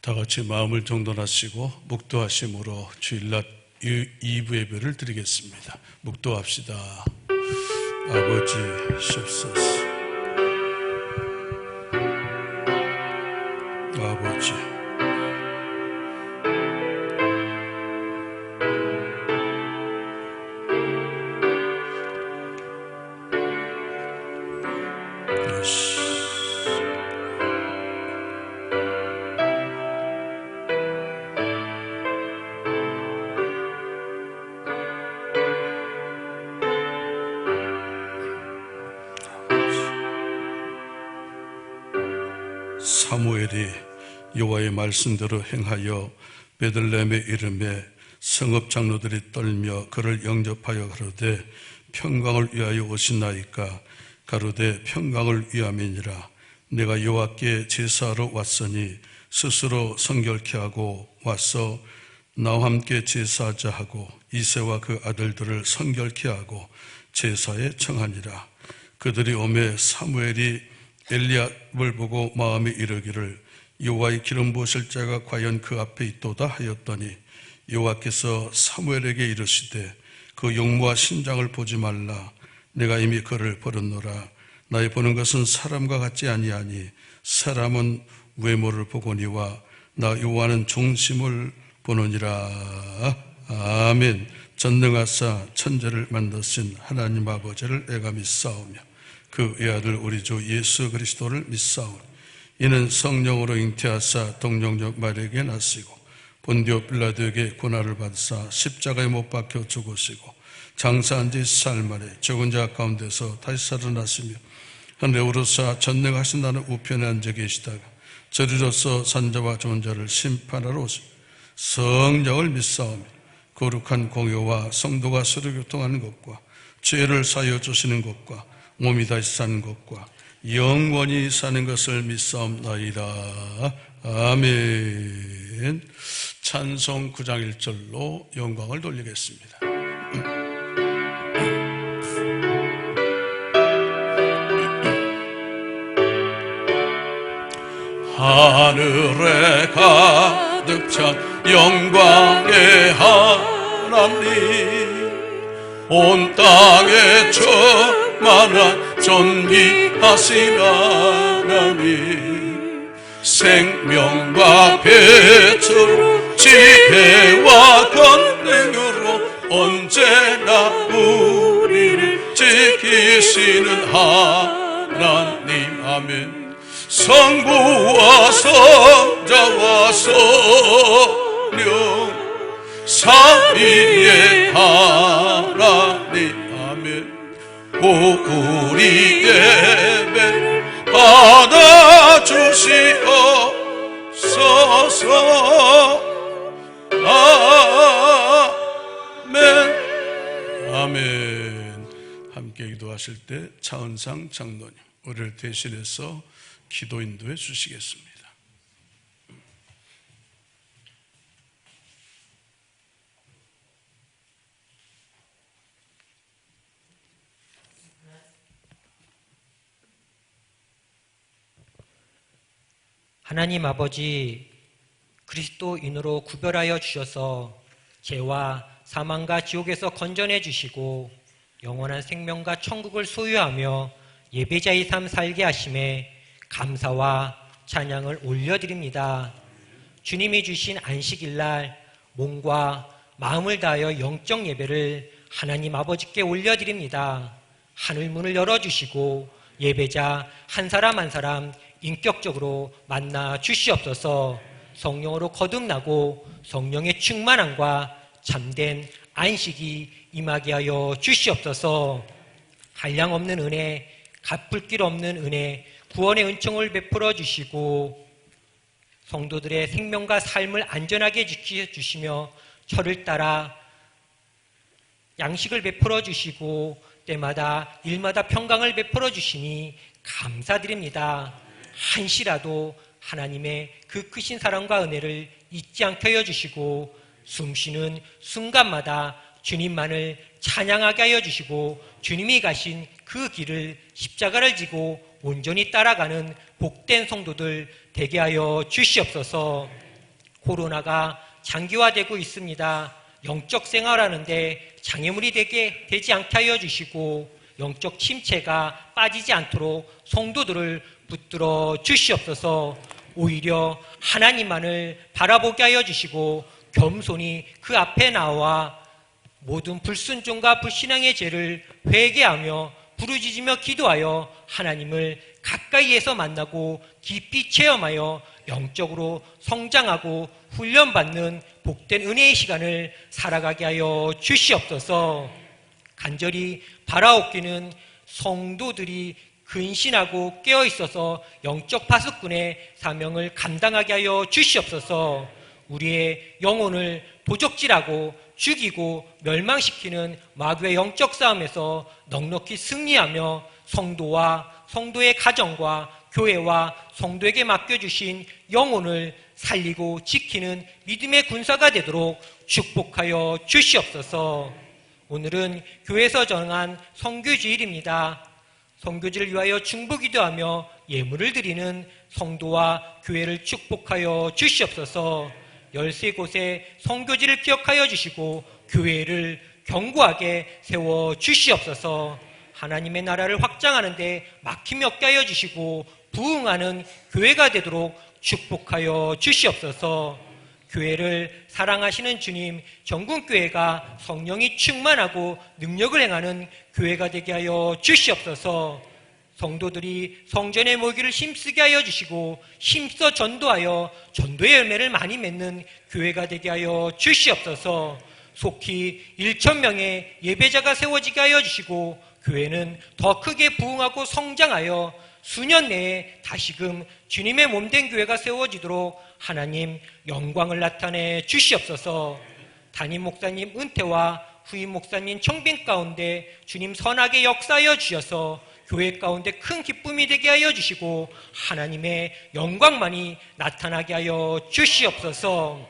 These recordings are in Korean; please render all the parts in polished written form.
다 같이 마음을 정돈하시고 묵도하심으로 주일낮 2부 예배를 드리겠습니다. 묵도합시다. 아버지 시옵소서. 아버지 사무엘이 여호와의 말씀대로 행하여 베들레헴에 이르매 성읍 장로들이 떨며 그를 영접하여 가로되 평강을 위하여 오시나이까? 가로되 평강을 위함이니라. 내가 여호와께 제사하러 왔으니 스스로 성결케 하고 와서 나와 함께 제사하자 하고 이새와 그 아들들을 성결케 하고 제사에 청하니라. 그들이 오매 사무엘이 엘리압을 보고 마음에 이르기를 여호와의 기름 부으실 자가 과연 그 앞에 있도다 하였더니 여호와께서 사무엘에게 이르시되 그 용모와 신장을 보지 말라. 내가 이미 그를 버렸노라. 나의 보는 것은 사람과 같지 아니하니 사람은 외모를 보거니와 나 여호와는 중심을 보느니라. 아멘. 전능하사 천지를 만드신 하나님 아버지를 내가 믿사오며 그 외아들 우리 주 예수 그리스도를 믿사오니 이는 성령으로 잉태하사 동정녀 마리아에게 나시고 본디오 빌라도에게 고난을 받으사 십자가에 못 박혀 죽으시고 장사한 지 사흘 만에 죽은 자 가운데서 다시 살아나시며 하늘에 오르사 전능하신 나는 우편에 앉아 계시다가 저리로서 산자와 좋은 자를 심판하러 오시고 성령을 믿사오며 거룩한 공효와 성도가 서로 교통하는 것과 죄를 사하여 주시는 것과 몸이 다시 사는 것과 영원히 사는 것을 믿사옵나이다. 아멘. 찬송 9장 1절로 영광을 돌리겠습니다. 하늘에 가득 찬 영광의 하나님, 온 땅에 충만한 존귀하신 하나님, 생명과 빛으로 지혜와 권능으로 언제나 우리를 지키시는 하나님. 아멘. 성부와 성자와 성령 삼위의 하나님. 아멘. 우리 예배를 받아주시옵소서. 아멘. 아멘. 함께 기도하실 때 차은상 장로님 우리를 대신해서 기도 인도해 주시겠습니다. 하나님 아버지, 그리스도인으로 구별하여 주셔서 죄와 사망과 지옥에서 건져내 주시고 영원한 생명과 천국을 소유하며 예배자의 삶 살게 하심에 감사와 찬양을 올려드립니다. 주님이 주신 안식일날 몸과 마음을 다하여 영적 예배를 하나님 아버지께 올려드립니다. 하늘문을 열어주시고 예배자 한 사람 한 사람 인격적으로 만나 주시옵소서. 성령으로 거듭나고 성령의 충만함과 참된 안식이 임하게 하여 주시옵소서. 한량없는 은혜, 갚을 길 없는 은혜, 구원의 은총을 베풀어 주시고 성도들의 생명과 삶을 안전하게 지켜주시며 철을 따라 양식을 베풀어 주시고 때마다 일마다 평강을 베풀어 주시니 감사드립니다. 한시라도 하나님의 그 크신 사랑과 은혜를 잊지 않게 하여 주시고 숨쉬는 순간마다 주님만을 찬양하게 하여 주시고 주님이 가신 그 길을 십자가를 지고 온전히 따라가는 복된 성도들 되게 하여 주시옵소서. 코로나가 장기화되고 있습니다. 영적 생활하는데 장애물이 되지 않게 하여 주시고 영적 침체가 빠지지 않도록 성도들을 붙들어 주시옵소서. 오히려 하나님만을 바라보게 하여 주시고 겸손히 그 앞에 나와 모든 불순종과 불신앙의 죄를 회개하며 부르짖으며 기도하여 하나님을 가까이에서 만나고 깊이 체험하여 영적으로 성장하고 훈련받는 복된 은혜의 시간을 살아가게 하여 주시옵소서. 간절히 바라옵기는 성도들이 근신하고 깨어있어서 영적 파수꾼의 사명을 감당하게 하여 주시옵소서. 우리의 영혼을 도적질하고 죽이고 멸망시키는 마귀의 영적 싸움에서 넉넉히 승리하며 성도와 성도의 가정과 교회와 성도에게 맡겨주신 영혼을 살리고 지키는 믿음의 군사가 되도록 축복하여 주시옵소서. 오늘은 교회에서 정한 선교주일입니다. 선교지를 위하여 중보기도하며 예물을 드리는 성도와 교회를 축복하여 주시옵소서. 13곳의 선교지를 기억하여 주시고 교회를 견고하게 세워 주시옵소서. 하나님의 나라를 확장하는 데 막힘이 없게 하여 주시고 부흥하는 교회가 되도록 축복하여 주시옵소서. 교회를 사랑하시는 주님, 전국교회가 성령이 충만하고 능력을 행하는 교회가 되게 하여 주시옵소서. 성도들이 성전에 모이기를 힘쓰게 하여 주시고 힘써 전도하여 전도의 열매를 많이 맺는 교회가 되게 하여 주시옵소서. 속히 1,000명의 예배자가 세워지게 하여 주시고 교회는 더 크게 부흥하고 성장하여 수년 내에 다시금 주님의 몸된 교회가 세워지도록 하나님 영광을 나타내 주시옵소서. 담임 목사님 은퇴와 후임 목사님 청빙 가운데 주님 선하게 역사하여 주셔서 교회 가운데 큰 기쁨이 되게 하여 주시고 하나님의 영광만이 나타나게 하여 주시옵소서.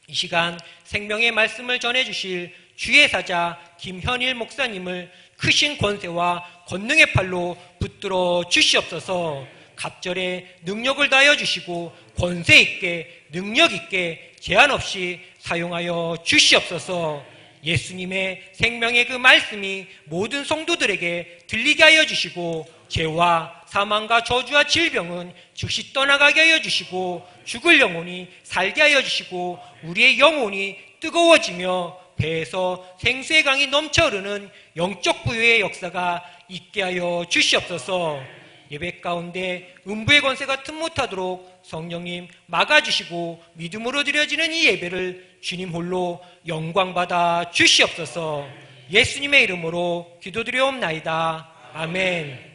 이 시간 생명의 말씀을 전해주실 주의 사자 김현일 목사님을 크신 권세와 권능의 팔로 붙들어 주시옵소서. 갑절에 능력을 다하여 주시고 권세 있게 능력 있게 제한 없이 사용하여 주시옵소서. 예수님의 생명의 그 말씀이 모든 성도들에게 들리게 하여 주시고 죄와 사망과 저주와 질병은 즉시 떠나가게 하여 주시고 죽을 영혼이 살게 하여 주시고 우리의 영혼이 뜨거워지며 배에서 생수의 강이 넘쳐 흐르는 영적 부유의 역사가 있게 하여 주시옵소서. 예배 가운데 음부의 권세가 틈 못하도록 성령님 막아주시고 믿음으로 드려지는 이 예배를 주님 홀로 영광받아 주시옵소서. 예수님의 이름으로 기도드리옵나이다. 아멘.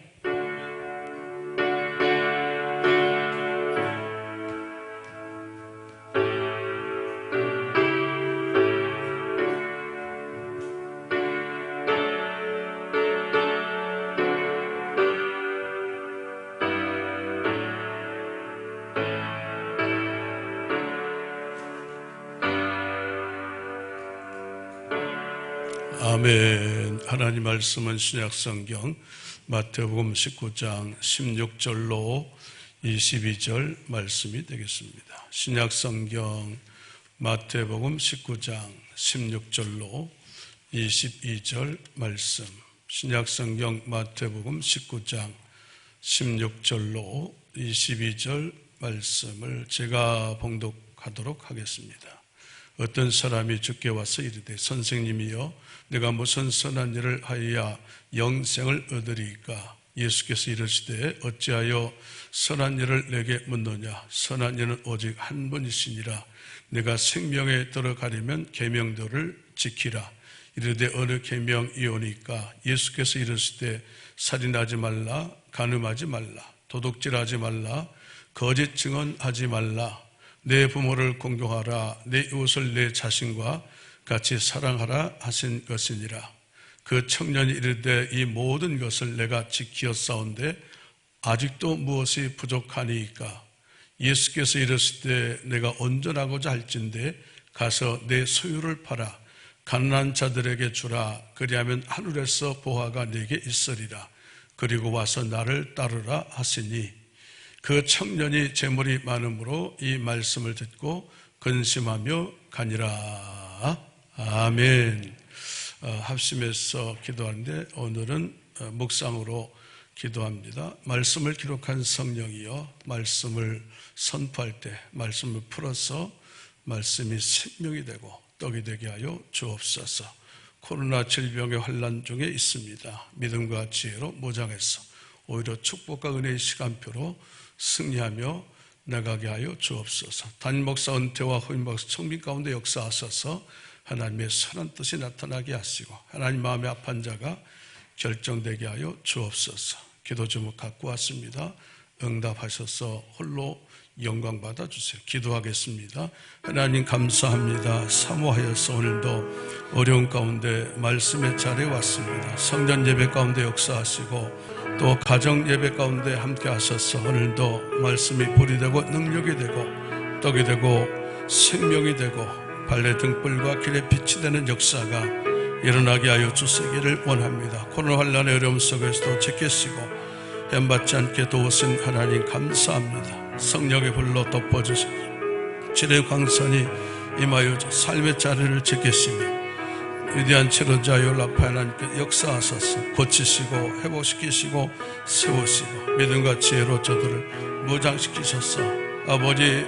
아멘. 하나님 말씀은 신약성경 마태복음 19장 16절로 22절 말씀이 되겠습니다. 신약성경 마태복음 19장 16절로 22절 말씀. 신약성경 마태복음 19장 16절로 22절 말씀을 제가 봉독하도록 하겠습니다. 어떤 사람이 주께 와서 이르되 선생님이여 내가 무슨 선한 일을 하여야 영생을 얻으리이까? 예수께서 이르시되 어찌하여 선한 일을 내게 묻느냐? 선한 일은 오직 한 분이시니라. 내가 생명에 들어가려면 계명들을 지키라. 이르되 어느 계명이오니까? 예수께서 이르시되 살인하지 말라, 간음하지 말라, 도둑질하지 말라, 거짓 증언하지 말라, 내 부모를 공경하라, 내 이웃을 내 자신과 같이 사랑하라 하신 것이니라. 그 청년이 이르되 이 모든 것을 내가 지키었사온데 아직도 무엇이 부족하니이까? 예수께서 이르시되 내가 온전하고자 할진대 가서 내 소유를 팔아 가난한 자들에게 주라. 그리하면 하늘에서 보화가 네게 있으리라. 그리고 와서 나를 따르라 하시니 그 청년이 재물이 많으므로 이 말씀을 듣고 근심하며 가니라. 아멘. 합심해서 기도하는데 오늘은 묵상으로 기도합니다. 말씀을 기록한 성령이여, 말씀을 선포할 때 말씀을 풀어서 말씀이 생명이 되고 떡이 되게 하여 주옵소서. 코로나 질병의 환난 중에 있습니다. 믿음과 지혜로 무장해서 오히려 축복과 은혜의 시간표로 승리하며 나가게 하여 주옵소서. 담임 목사 은퇴와 후임 목사 청빙 가운데 역사하셔서 하나님의 선한 뜻이 나타나게 하시고 하나님 마음에 합한 자가 결정되게 하여 주옵소서. 기도 제목 갖고 왔습니다. 응답하셔서 홀로 영광 받아주세요. 기도하겠습니다. 하나님 감사합니다. 사모하여서 오늘도 어려운 가운데 말씀의 자리에 왔습니다. 성전 예배 가운데 역사하시고 또 가정 예배 가운데 함께 하셔서 오늘도 말씀이 불이 되고 능력이 되고 떡이 되고 생명이 되고 발래 등불과 길에 빛이 되는 역사가 일어나게 하여 주시기를 원합니다. 코로나 환난의 어려움 속에서도 지키시고 έμ받지 않게 도우신 하나님 감사합니다. 성령의 불로 덮어주시고 치료의 광선이 임하여 삶의 자리를 지키시며 위대한 치료자여 라파 하나님께 역사하셔서 고치시고 회복시키시고 세우시고 믿음과 지혜로 저들을 무장시키셔서 아버지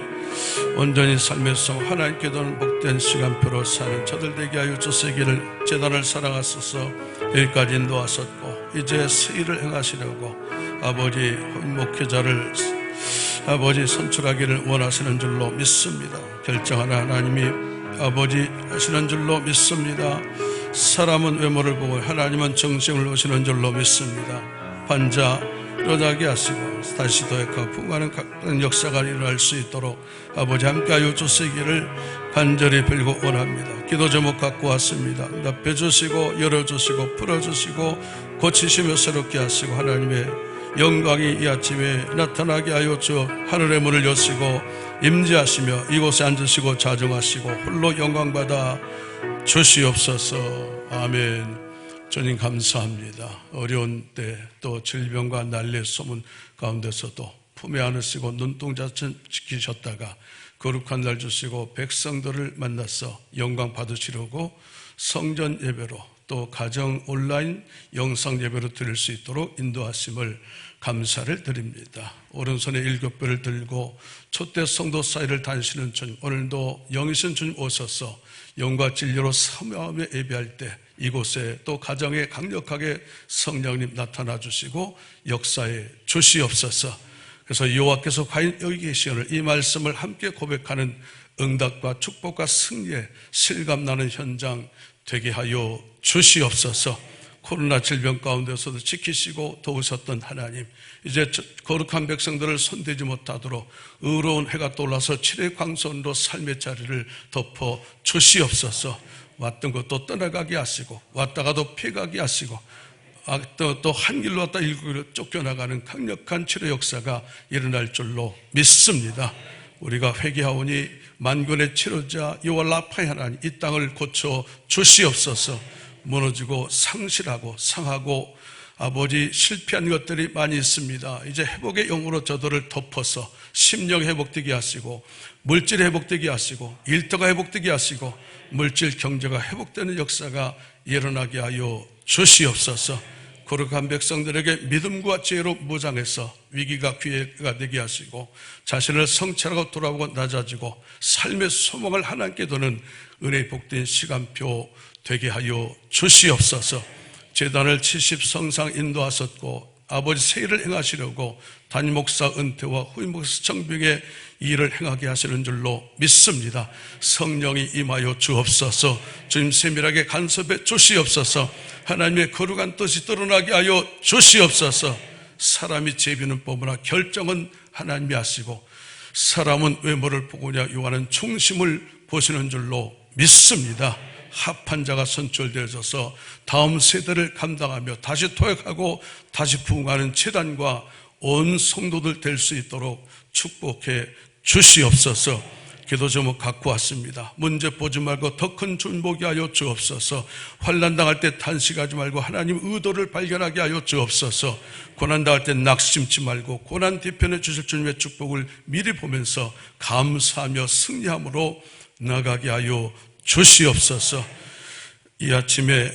온전히 삶에서 하나님께 도는 복된 시간표로 사는 저들 되게 하여 주시기를 재단을 사랑하셔서 여기까지 인도하셨고 이제 새 일을 행하시려고 아버지 목회자를 아버지 선출하기를 원하시는 줄로 믿습니다. 결정하는 하나님이 아버지 하시는 줄로 믿습니다. 사람은 외모를 보고 하나님은 정성을 보시는 줄로 믿습니다. 환자 일어나게 하시고 다시 도약하고 풍부한 각종 역사가 일어날 수 있도록 아버지 함께하여 주시기를 간절히 빌고 원합니다. 기도 제목 갖고 왔습니다. 답해 주시고 열어주시고 풀어주시고 고치시며 새롭게 하시고 하나님의 영광이 이 아침에 나타나게 하여 주 하늘의 문을 여시고 임재하시며 이곳에 앉으시고 자정하시고 홀로 영광받아 주시옵소서. 아멘. 주님 감사합니다. 어려운 때 또 질병과 난리의 소문 가운데서도 품에 안으시고 눈동자 지키셨다가 거룩한 날 주시고 백성들을 만나서 영광 받으시려고 성전 예배로 또 가정 온라인 영상 예배로 드릴 수 있도록 인도하심을 감사를 드립니다. 오른손에 7배를 들고 촛대 성도 사이를 다니시는 주님, 오늘도 영이신 주님 오셔서 영과 진리로 사모하며 예배할 때 이곳에 또 가정에 강력하게 성령님 나타나 주시고 역사에 주시옵소서. 그래서 여호와께서 과연 여기 계시오늘 이 말씀을 함께 고백하는 응답과 축복과 승리에 실감나는 현장 되게 하여 주시옵소서. 코로나 질병 가운데서도 지키시고 도우셨던 하나님, 이제 거룩한 백성들을 손대지 못하도록 의로운 해가 떠올라서 칠의 광선으로 삶의 자리를 덮어 주시옵소서. 왔던 것도 떠나가게 하시고 왔다가도 피가게 하시고 또 한 길로 왔다 일길로 쫓겨나가는 강력한 치료 역사가 일어날 줄로 믿습니다. 우리가 회개하오니 만군의 치료자 여호와 라파의 하나님, 이 땅을 고쳐 주시옵소서. 무너지고 상실하고 상하고 아버지 실패한 것들이 많이 있습니다. 이제 회복의 영으로 저들을 덮어서 심령 회복되게 하시고 물질 회복되게 하시고 일터가 회복되게 하시고 물질 경제가 회복되는 역사가 일어나게 하여 주시옵소서. 거룩한 백성들에게 믿음과 지혜로 무장해서 위기가 기회가 되게 하시고 자신을 성찰하고 돌아보고 낮아지고 삶의 소망을 하나님께 두는 은혜의 복된 시간표 되게 하여 주시옵소서. 제단을 70성상 인도하셨고 아버지 새 일을 행하시려고 담임 목사 은퇴와 후임 목사 청빙의 일을 행하게 하시는 줄로 믿습니다. 성령이 임하여 주옵소서. 주님 세밀하게 간섭해 주시옵소서. 하나님의 거룩한 뜻이 드러나게 하여 주시옵소서. 사람이 제비는 뽑으나 결정은 하나님이 하시고 사람은 외모를 보고냐 요하는 중심을 보시는 줄로 믿습니다. 합한 자가 선출되어져서 다음 세대를 감당하며 다시 토역하고 다시 부흥하는 재단과 온 성도들 될 수 있도록 축복해 주시옵소서. 기도 제목 갖고 왔습니다. 문제 보지 말고 더 큰 축복이 하여 주옵소서. 환난 당할 때 탄식하지 말고 하나님 의도를 발견하게 하여 주옵소서. 고난 당할 때 낙심치 말고 고난 뒤편에 주실 주님의 축복을 미리 보면서 감사하며 승리함으로 나가게 하여 주시옵소서. 이 아침에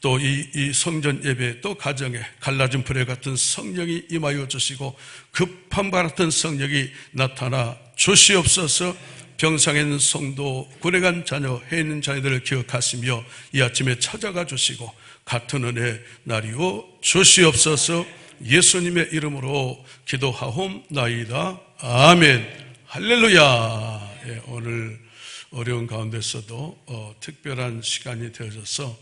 또 이 성전 예배 또 가정에 갈라진 불에 같은 성령이 임하여 주시고 급한 바 같은 성령이 나타나 주시옵소서. 병상에 있는 성도, 군에 간 자녀, 해 있는 자녀들을 기억하시며 이 아침에 찾아가 주시고 같은 은혜 나리오 주시옵소서. 예수님의 이름으로 기도하옵나이다. 아멘. 할렐루야. 예, 오늘 어려운 가운데서도 특별한 시간이 되어져서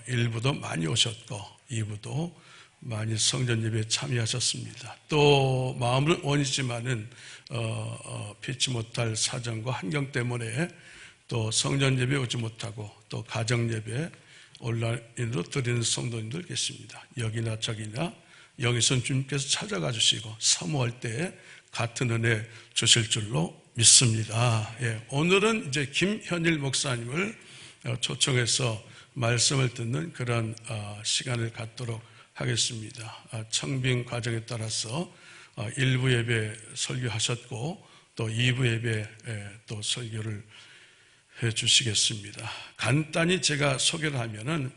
1부도 많이 오셨고 2부도 많이 성전 예배에 참여하셨습니다. 또 마음은 원이지만은 피치 못할 사정과 환경 때문에 또 성전 예배 오지 못하고 또 가정 예배 온라인으로 드리는 성도님들 계십니다. 여기나 저기나 영이선 주님께서 찾아가 주시고 사모할 때에 같은 은혜 주실 줄로 믿습니다. 예, 오늘은 이제 김현일 목사님을 초청해서 말씀을 듣는 그런 시간을 갖도록 하겠습니다. 청빙 과정에 따라서 1부 예배 설교하셨고 또 2부 예배 또 설교를 해 주시겠습니다. 간단히 제가 소개를 하면은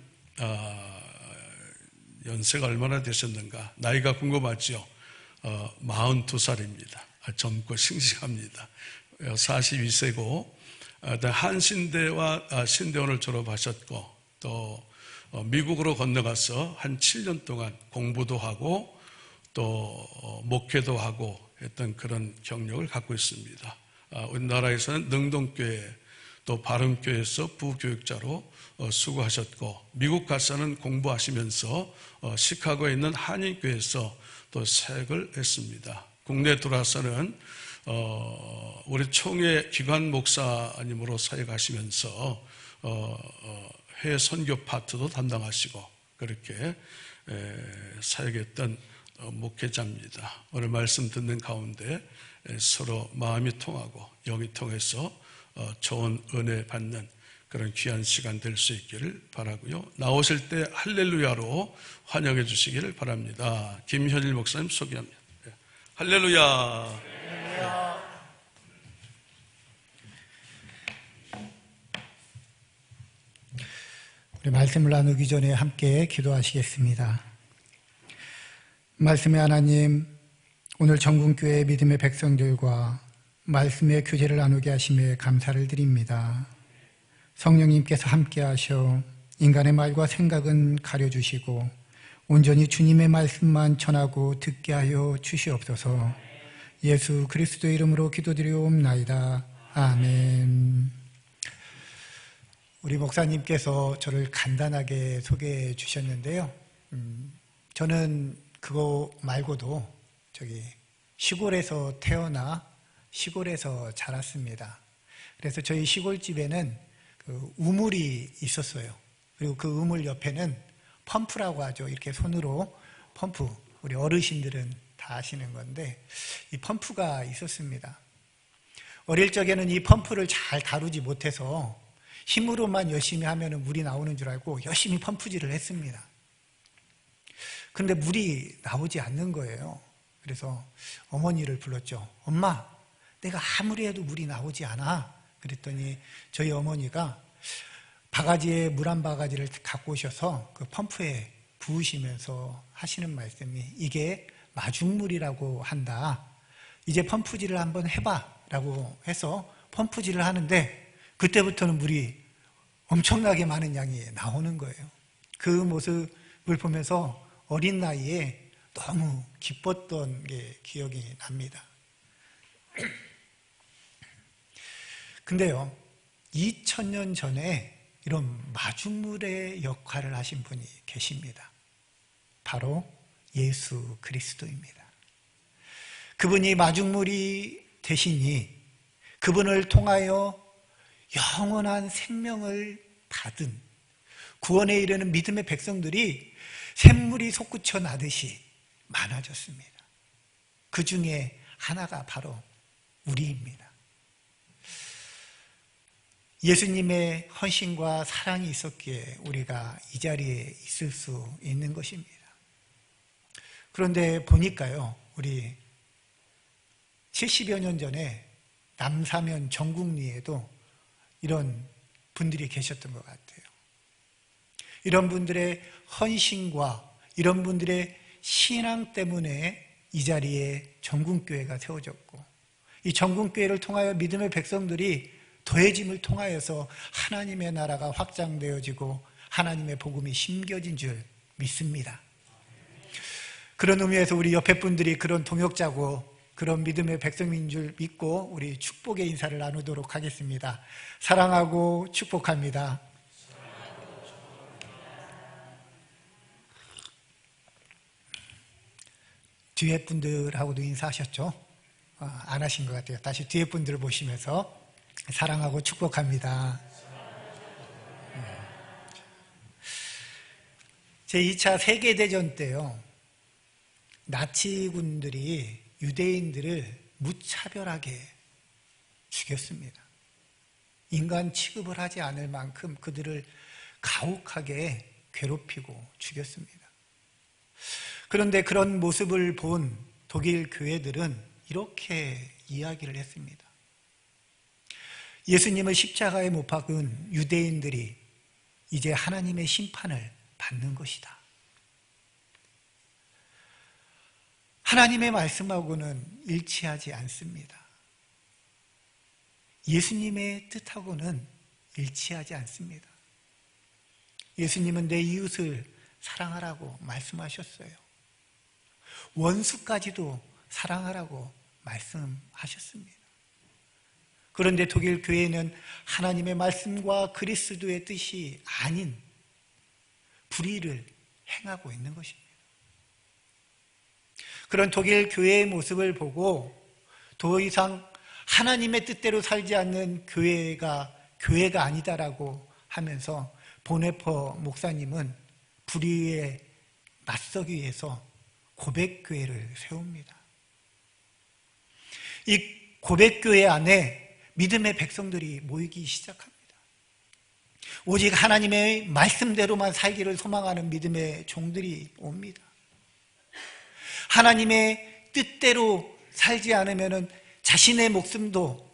연세가 얼마나 되셨는가 나이가 궁금하죠. 42살입니다. 젊고 싱싱합니다. 42세고 한신대와 신대원을 졸업하셨고 또 미국으로 건너가서 한 7년 동안 공부도 하고 또 목회도 하고 했던 그런 경력을 갖고 있습니다. 우리나라에서는 능동교회 또 바른교회에서 부교육자로 수고하셨고 미국 가서는 공부하시면서 시카고에 있는 한인교회에서 또 사역을 했습니다. 국내 들어와서는 우리 총회 기관 목사님으로 사역하시면서 해외 선교 파트도 담당하시고 그렇게 사역했던 목회자입니다. 오늘 말씀 듣는 가운데 서로 마음이 통하고 영이 통해서 좋은 은혜 받는 그런 귀한 시간 될 수 있기를 바라고요. 나오실 때 할렐루야로 환영해 주시기를 바랍니다. 김현일 목사님 소개합니다. 할렐루야. 우리 말씀을 나누기 전에 함께 기도하시겠습니다. 말씀의 하나님, 오늘 전국교회 믿음의 백성들과 말씀의 교제를 나누게 하심에 감사를 드립니다. 성령님께서 함께 하셔 인간의 말과 생각은 가려주시고 온전히 주님의 말씀만 전하고 듣게 하여 주시옵소서. 예수 그리스도의 이름으로 기도드리옵나이다. 아멘. 우리 목사님께서 저를 간단하게 소개해 주셨는데요. 저는 그거 말고도 시골에서 태어나 시골에서 자랐습니다. 그래서 저희 시골집에는 그 우물이 있었어요. 그리고 그 우물 옆에는 펌프라고 하죠. 이렇게 손으로 펌프, 우리 어르신들은 다 아시는 건데 이 펌프가 있었습니다. 어릴 적에는 이 펌프를 잘 다루지 못해서 힘으로만 열심히 하면 물이 나오는 줄 알고 열심히 펌프질을 했습니다. 그런데 물이 나오지 않는 거예요. 그래서 어머니를 불렀죠. 엄마, 내가 아무리 해도 물이 나오지 않아. 그랬더니 저희 어머니가 바가지에 물 한 바가지를 갖고 오셔서 그 펌프에 부으시면서 하시는 말씀이 이게 마중물이라고 한다. 이제 펌프질을 한번 해봐 라고 해서 펌프질을 하는데 그때부터는 물이 엄청나게 많은 양이 나오는 거예요. 그 모습을 보면서 어린 나이에 너무 기뻤던 게 기억이 납니다. 근데요, 2000년 전에 이런 마중물의 역할을 하신 분이 계십니다. 바로 예수 그리스도입니다. 그분이 마중물이 되시니 그분을 통하여 영원한 생명을 받은 구원에 이르는 믿음의 백성들이 샘물이 솟구쳐 나듯이 많아졌습니다. 그 중에 하나가 바로 우리입니다. 예수님의 헌신과 사랑이 있었기에 우리가 이 자리에 있을 수 있는 것입니다. 그런데 보니까요, 우리 70여 년 전에 남사면 정국리에도 이런 분들이 계셨던 것 같아요. 이런 분들의 헌신과 이런 분들의 신앙 때문에 이 자리에 정궁교회가 세워졌고, 이 정궁교회를 통하여 믿음의 백성들이 더해짐을 통하여서 하나님의 나라가 확장되어지고 하나님의 복음이 심겨진 줄 믿습니다. 그런 의미에서 우리 옆에 분들이 그런 동역자고 그런 믿음의 백성인 줄 믿고 우리 축복의 인사를 나누도록 하겠습니다. 사랑하고 축복합니다. 뒤에 분들하고도 인사하셨죠? 안 하신 것 같아요. 다시 뒤에 분들을 보시면서 사랑하고 축복합니다. 제2차 세계대전 때요, 나치군들이 유대인들을 무차별하게 죽였습니다. 인간 취급을 하지 않을 만큼 그들을 가혹하게 괴롭히고 죽였습니다. 그런데 그런 모습을 본 독일 교회들은 이렇게 이야기를 했습니다. 예수님을 십자가에 못 박은 유대인들이 이제 하나님의 심판을 받는 것이다. 하나님의 말씀하고는 일치하지 않습니다. 예수님의 뜻하고는 일치하지 않습니다. 예수님은 내 이웃을 사랑하라고 말씀하셨어요. 원수까지도 사랑하라고 말씀하셨습니다. 그런데 독일 교회는 하나님의 말씀과 그리스도의 뜻이 아닌 불의를 행하고 있는 것입니다. 그런 독일 교회의 모습을 보고 더 이상 하나님의 뜻대로 살지 않는 교회가 아니다라고 하면서 보네퍼 목사님은 불의에 맞서기 위해서 고백교회를 세웁니다. 이 고백교회 안에 믿음의 백성들이 모이기 시작합니다. 오직 하나님의 말씀대로만 살기를 소망하는 믿음의 종들이 옵니다. 하나님의 뜻대로 살지 않으면 자신의 목숨도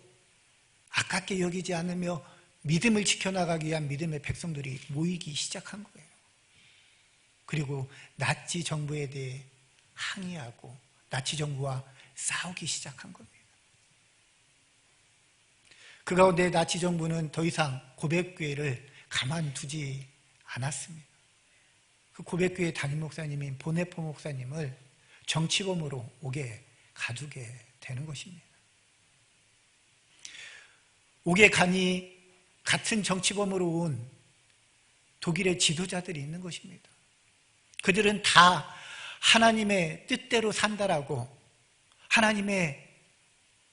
아깝게 여기지 않으며 믿음을 지켜나가기 위한 믿음의 백성들이 모이기 시작한 거예요. 그리고 나치 정부에 대해 항의하고 나치 정부와 싸우기 시작한 겁니다. 그 가운데 나치 정부는 더 이상 고백교회를 가만두지 않았습니다. 그 고백교회 담임 목사님인 보네포 목사님을 정치범으로 옥에 가두게 되는 것입니다. 옥에 가니 같은 정치범으로 온 독일의 지도자들이 있는 것입니다. 그들은 다 하나님의 뜻대로 산다라고, 하나님의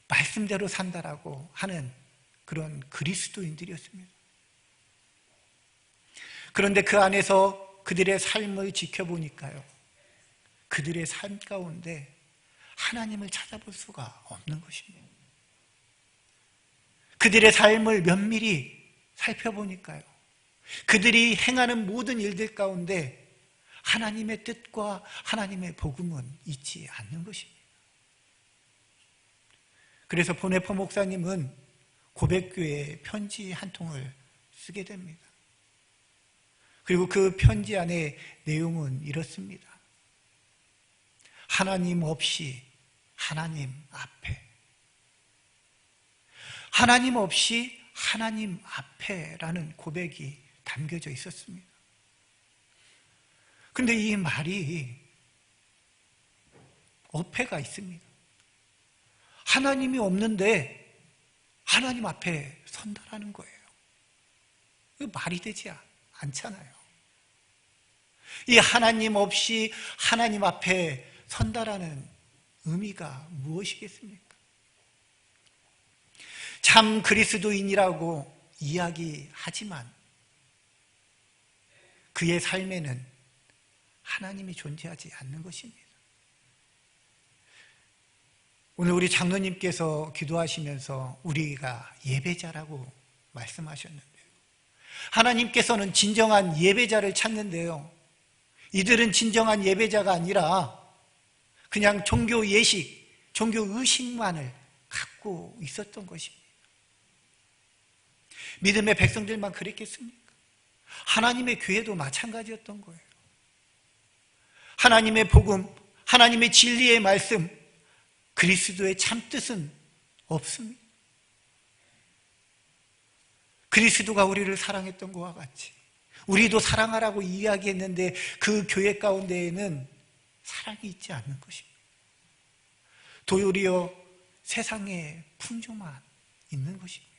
말씀대로 산다라고 하는 그런 그리스도인들이었습니다. 그런데 그 안에서 그들의 삶을 지켜보니까요, 그들의 삶 가운데 하나님을 찾아볼 수가 없는 것입니다. 그들의 삶을 면밀히 살펴보니까요, 그들이 행하는 모든 일들 가운데 하나님의 뜻과 하나님의 복음은 있지 않는 것입니다. 그래서 보네포 목사님은 고백교회에 편지 한 통을 쓰게 됩니다. 그리고 그 편지 안에 내용은 이렇습니다. 하나님 없이 하나님 앞에, 하나님 없이 하나님 앞에라는 고백이 담겨져 있었습니다. 그런데 이 말이 어폐가 있습니다. 하나님이 없는데 하나님 앞에 선다라는 거예요. 이거 말이 되지 않잖아요. 이 하나님 없이 하나님 앞에 선다라는 의미가 무엇이겠습니까? 참 그리스도인이라고 이야기하지만 그의 삶에는 하나님이 존재하지 않는 것입니다. 오늘 우리 장로님께서 기도하시면서 우리가 예배자라고 말씀하셨는데요. 하나님께서는 진정한 예배자를 찾는데요. 이들은 진정한 예배자가 아니라 그냥 종교 예식, 종교 의식만을 갖고 있었던 것입니다. 믿음의 백성들만 그랬겠습니까? 하나님의 교회도 마찬가지였던 거예요. 하나님의 복음, 하나님의 진리의 말씀, 그리스도의 참뜻은 없습니다. 그리스도가 우리를 사랑했던 것과 같이 우리도 사랑하라고 이야기했는데 그 교회 가운데에는 사랑이 있지 않는 것입니다. 도리어 세상의 풍조만 있는 것입니다.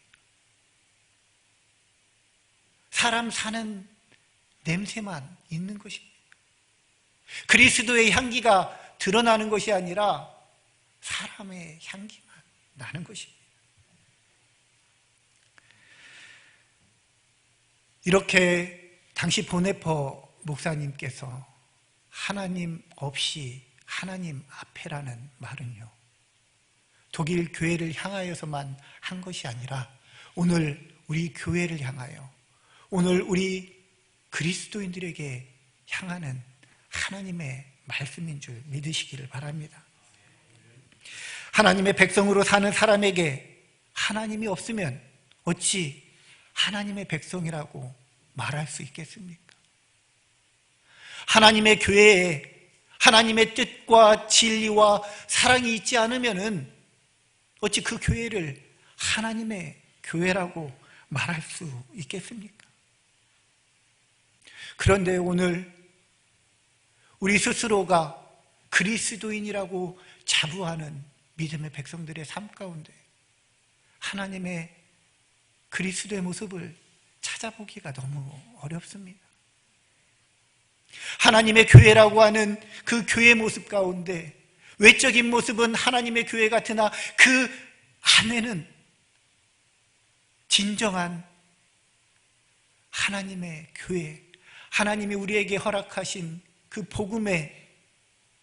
사람 사는 냄새만 있는 것입니다. 그리스도의 향기가 드러나는 것이 아니라 사람의 향기만 나는 것입니다. 이렇게 당시 보네퍼 목사님께서 하나님 없이 하나님 앞에라는 말은요, 독일 교회를 향하여서만 한 것이 아니라 오늘 우리 교회를 향하여, 오늘 우리 그리스도인들에게 향하는 하나님의 말씀인 줄 믿으시기를 바랍니다. 하나님의 백성으로 사는 사람에게 하나님이 없으면 어찌 하나님의 백성이라고 말할 수 있겠습니까? 하나님의 교회에 하나님의 뜻과 진리와 사랑이 있지 않으면은 어찌 그 교회를 하나님의 교회라고 말할 수 있겠습니까? 그런데 오늘 우리 스스로가 그리스도인이라고 자부하는 믿음의 백성들의 삶 가운데 하나님의 그리스도의 모습을 찾아보기가 너무 어렵습니다. 하나님의 교회라고 하는 그 교회 모습 가운데 외적인 모습은 하나님의 교회 같으나 그 안에는 진정한 하나님의 교회, 하나님이 우리에게 허락하신 그 복음의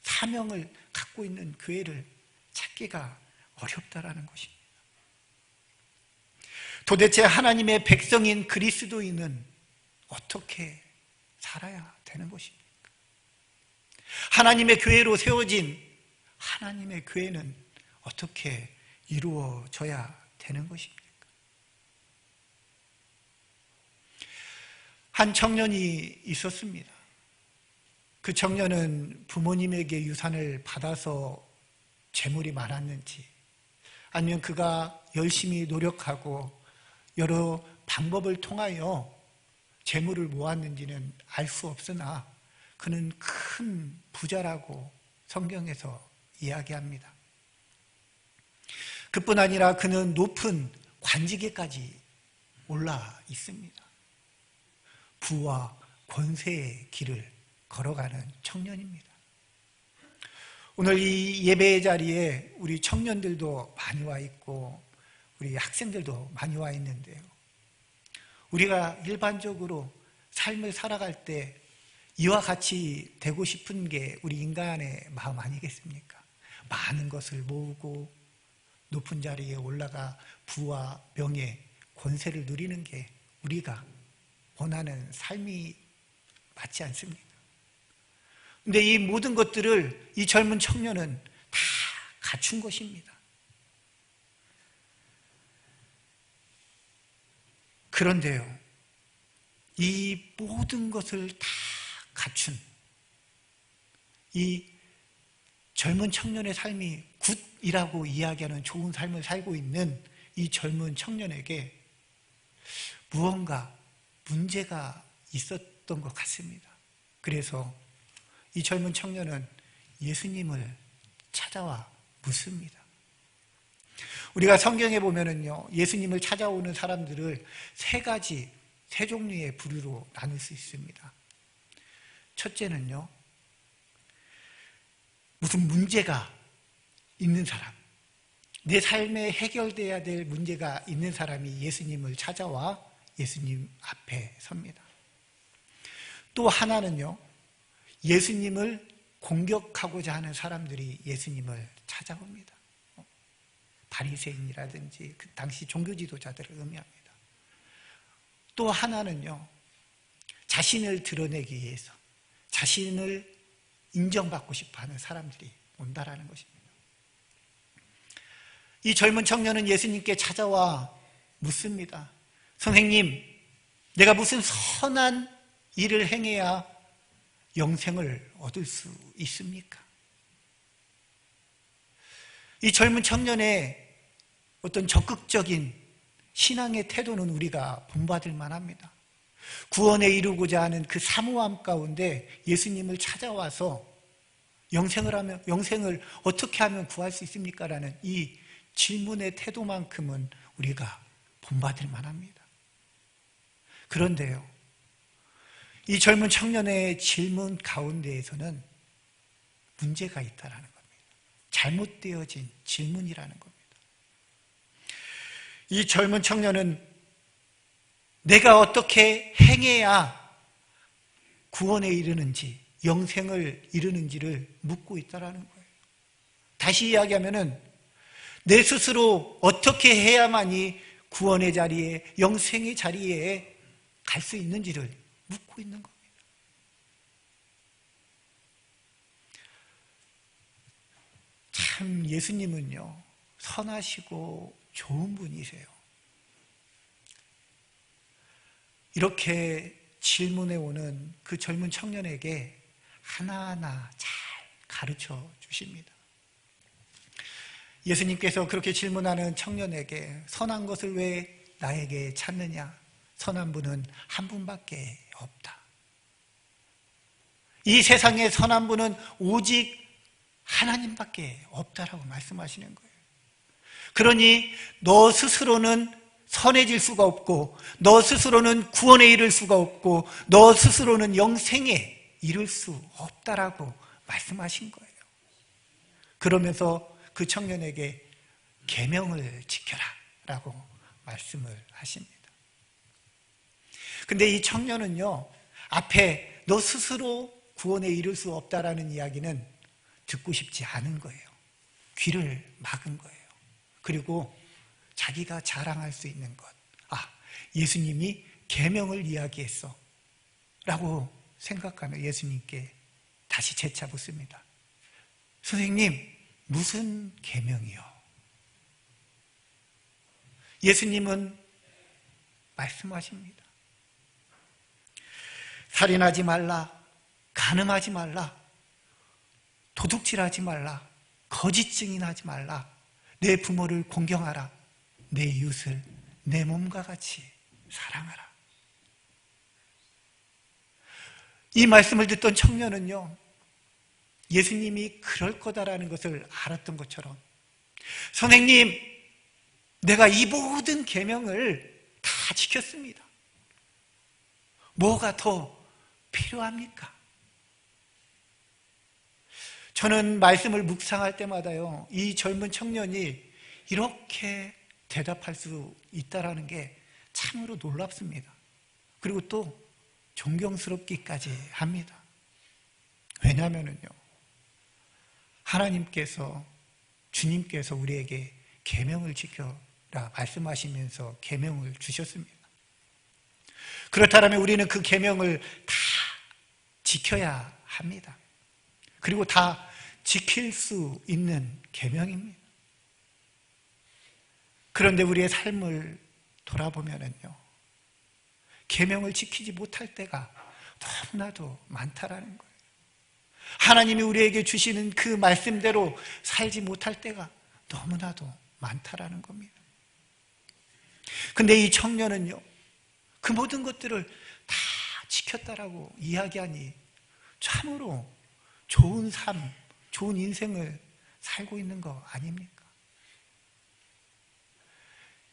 사명을 갖고 있는 교회를 찾기가 어렵다라는 것입니다. 도대체 하나님의 백성인 그리스도인은 어떻게 살아야 되는 것입니까? 하나님의 교회로 세워진 하나님의 교회는 어떻게 이루어져야 되는 것입니까? 한 청년이 있었습니다. 그 청년은 부모님에게 유산을 받아서 재물이 많았는지 아니면 그가 열심히 노력하고 여러 방법을 통하여 재물을 모았는지는 알 수 없으나 그는 큰 부자라고 성경에서 이야기합니다. 그뿐 아니라 그는 높은 관직에까지 올라 있습니다. 부와 권세의 길을 걸어가는 청년입니다. 오늘 이 예배의 자리에 우리 청년들도 많이 와 있고 우리 학생들도 많이 와 있는데요. 우리가 일반적으로 삶을 살아갈 때 이와 같이 되고 싶은 게 우리 인간의 마음 아니겠습니까? 많은 것을 모으고 높은 자리에 올라가 부와 명예, 권세를 누리는 게 우리가 원하는 삶이 맞지 않습니까? 근데 이 모든 것들을 이 젊은 청년은 다 갖춘 것입니다. 그런데요, 이 모든 것을 다 갖춘 이 젊은 청년의 삶이 굿이라고 이야기하는 좋은 삶을 살고 있는 이 젊은 청년에게 무언가 문제가 있었던 것 같습니다. 그래서 이 젊은 청년은 예수님을 찾아와 묻습니다. 우리가 성경에 보면은요, 예수님을 찾아오는 사람들을 세 종류의 부류로 나눌 수 있습니다. 첫째는요, 무슨 문제가 있는 사람, 내 삶에 해결돼야 될 문제가 있는 사람이 예수님을 찾아와 예수님 앞에 섭니다. 또 하나는요, 예수님을 공격하고자 하는 사람들이 예수님을 찾아옵니다. 바리새인이라든지 그 당시 종교 지도자들을 의미합니다. 또 하나는요, 자신을 드러내기 위해서 자신을 인정받고 싶어하는 사람들이 온다라는 것입니다. 이 젊은 청년은 예수님께 찾아와 묻습니다. 선생님, 내가 무슨 선한 일을 행해야 영생을 얻을 수 있습니까? 이 젊은 청년의 어떤 적극적인 신앙의 태도는 우리가 본받을 만합니다. 구원에 이루고자 하는 그 사모함 가운데 예수님을 찾아와서 영생을 어떻게 하면 구할 수 있습니까? 라는 이 질문의 태도만큼은 우리가 본받을 만합니다. 그런데요, 이 젊은 청년의 질문 가운데에서는 문제가 있다라는 겁니다. 잘못되어진 질문이라는 겁니다. 이 젊은 청년은 내가 어떻게 행해야 구원에 이르는지, 영생을 이루는지를 묻고 있다라는 거예요. 다시 이야기하면은 내 스스로 어떻게 해야만이 구원의 자리에, 영생의 자리에 갈 수 있는지를 묻고 있는 겁니다. 참 예수님은요, 선하시고 좋은 분이세요. 이렇게 질문해 오는 그 젊은 청년에게 하나하나 잘 가르쳐 주십니다. 예수님께서 그렇게 질문하는 청년에게 선한 것을 왜 나에게 찾느냐? 선한 분은 한 분밖에 없다. 이 세상에 선한 분은 오직 하나님밖에 없다라고 말씀하시는 거예요. 그러니 너 스스로는 선해질 수가 없고, 너 스스로는 구원에 이를 수가 없고, 너 스스로는 영생에 이를 수 없다라고 말씀하신 거예요. 그러면서 그 청년에게 계명을 지켜라 라고 말씀을 하십니다. 근데 이 청년은요, 앞에 너 스스로 구원에 이를 수 없다라는 이야기는 듣고 싶지 않은 거예요. 귀를 막은 거예요. 그리고 자기가 자랑할 수 있는 것, 예수님이 계명을 이야기했어 라고 생각하며 예수님께 다시 재차 묻습니다. 선생님, 무슨 계명이요? 예수님은 말씀하십니다. 살인하지 말라, 간음하지 말라, 도둑질하지 말라, 거짓 증인하지 말라, 내 부모를 공경하라, 내 이웃을 내 몸과 같이 사랑하라. 이 말씀을 듣던 청년은요, 예수님이 그럴 거다라는 것을 알았던 것처럼, 선생님, 내가 이 모든 계명을 다 지켰습니다. 뭐가 더 필요합니까? 저는 말씀을 묵상할 때마다요, 이 젊은 청년이 이렇게 대답할 수 있다라는 게 참으로 놀랍습니다. 그리고 또 존경스럽기까지 합니다. 왜냐하면요, 하나님께서, 주님께서 우리에게 계명을 지켜라 말씀하시면서 계명을 주셨습니다. 그렇다면 우리는 그 계명을 다 지켜야 합니다. 그리고 다 지킬 수 있는 계명입니다. 그런데 우리의 삶을 돌아보면요, 계명을 지키지 못할 때가 너무나도 많다라는 거예요. 하나님이 우리에게 주시는 그 말씀대로 살지 못할 때가 너무나도 많다라는 겁니다. 근데 이 청년은요, 그 모든 것들을 다 지켰다라고 이야기하니 참으로 좋은 삶, 좋은 인생을 살고 있는 거 아닙니까?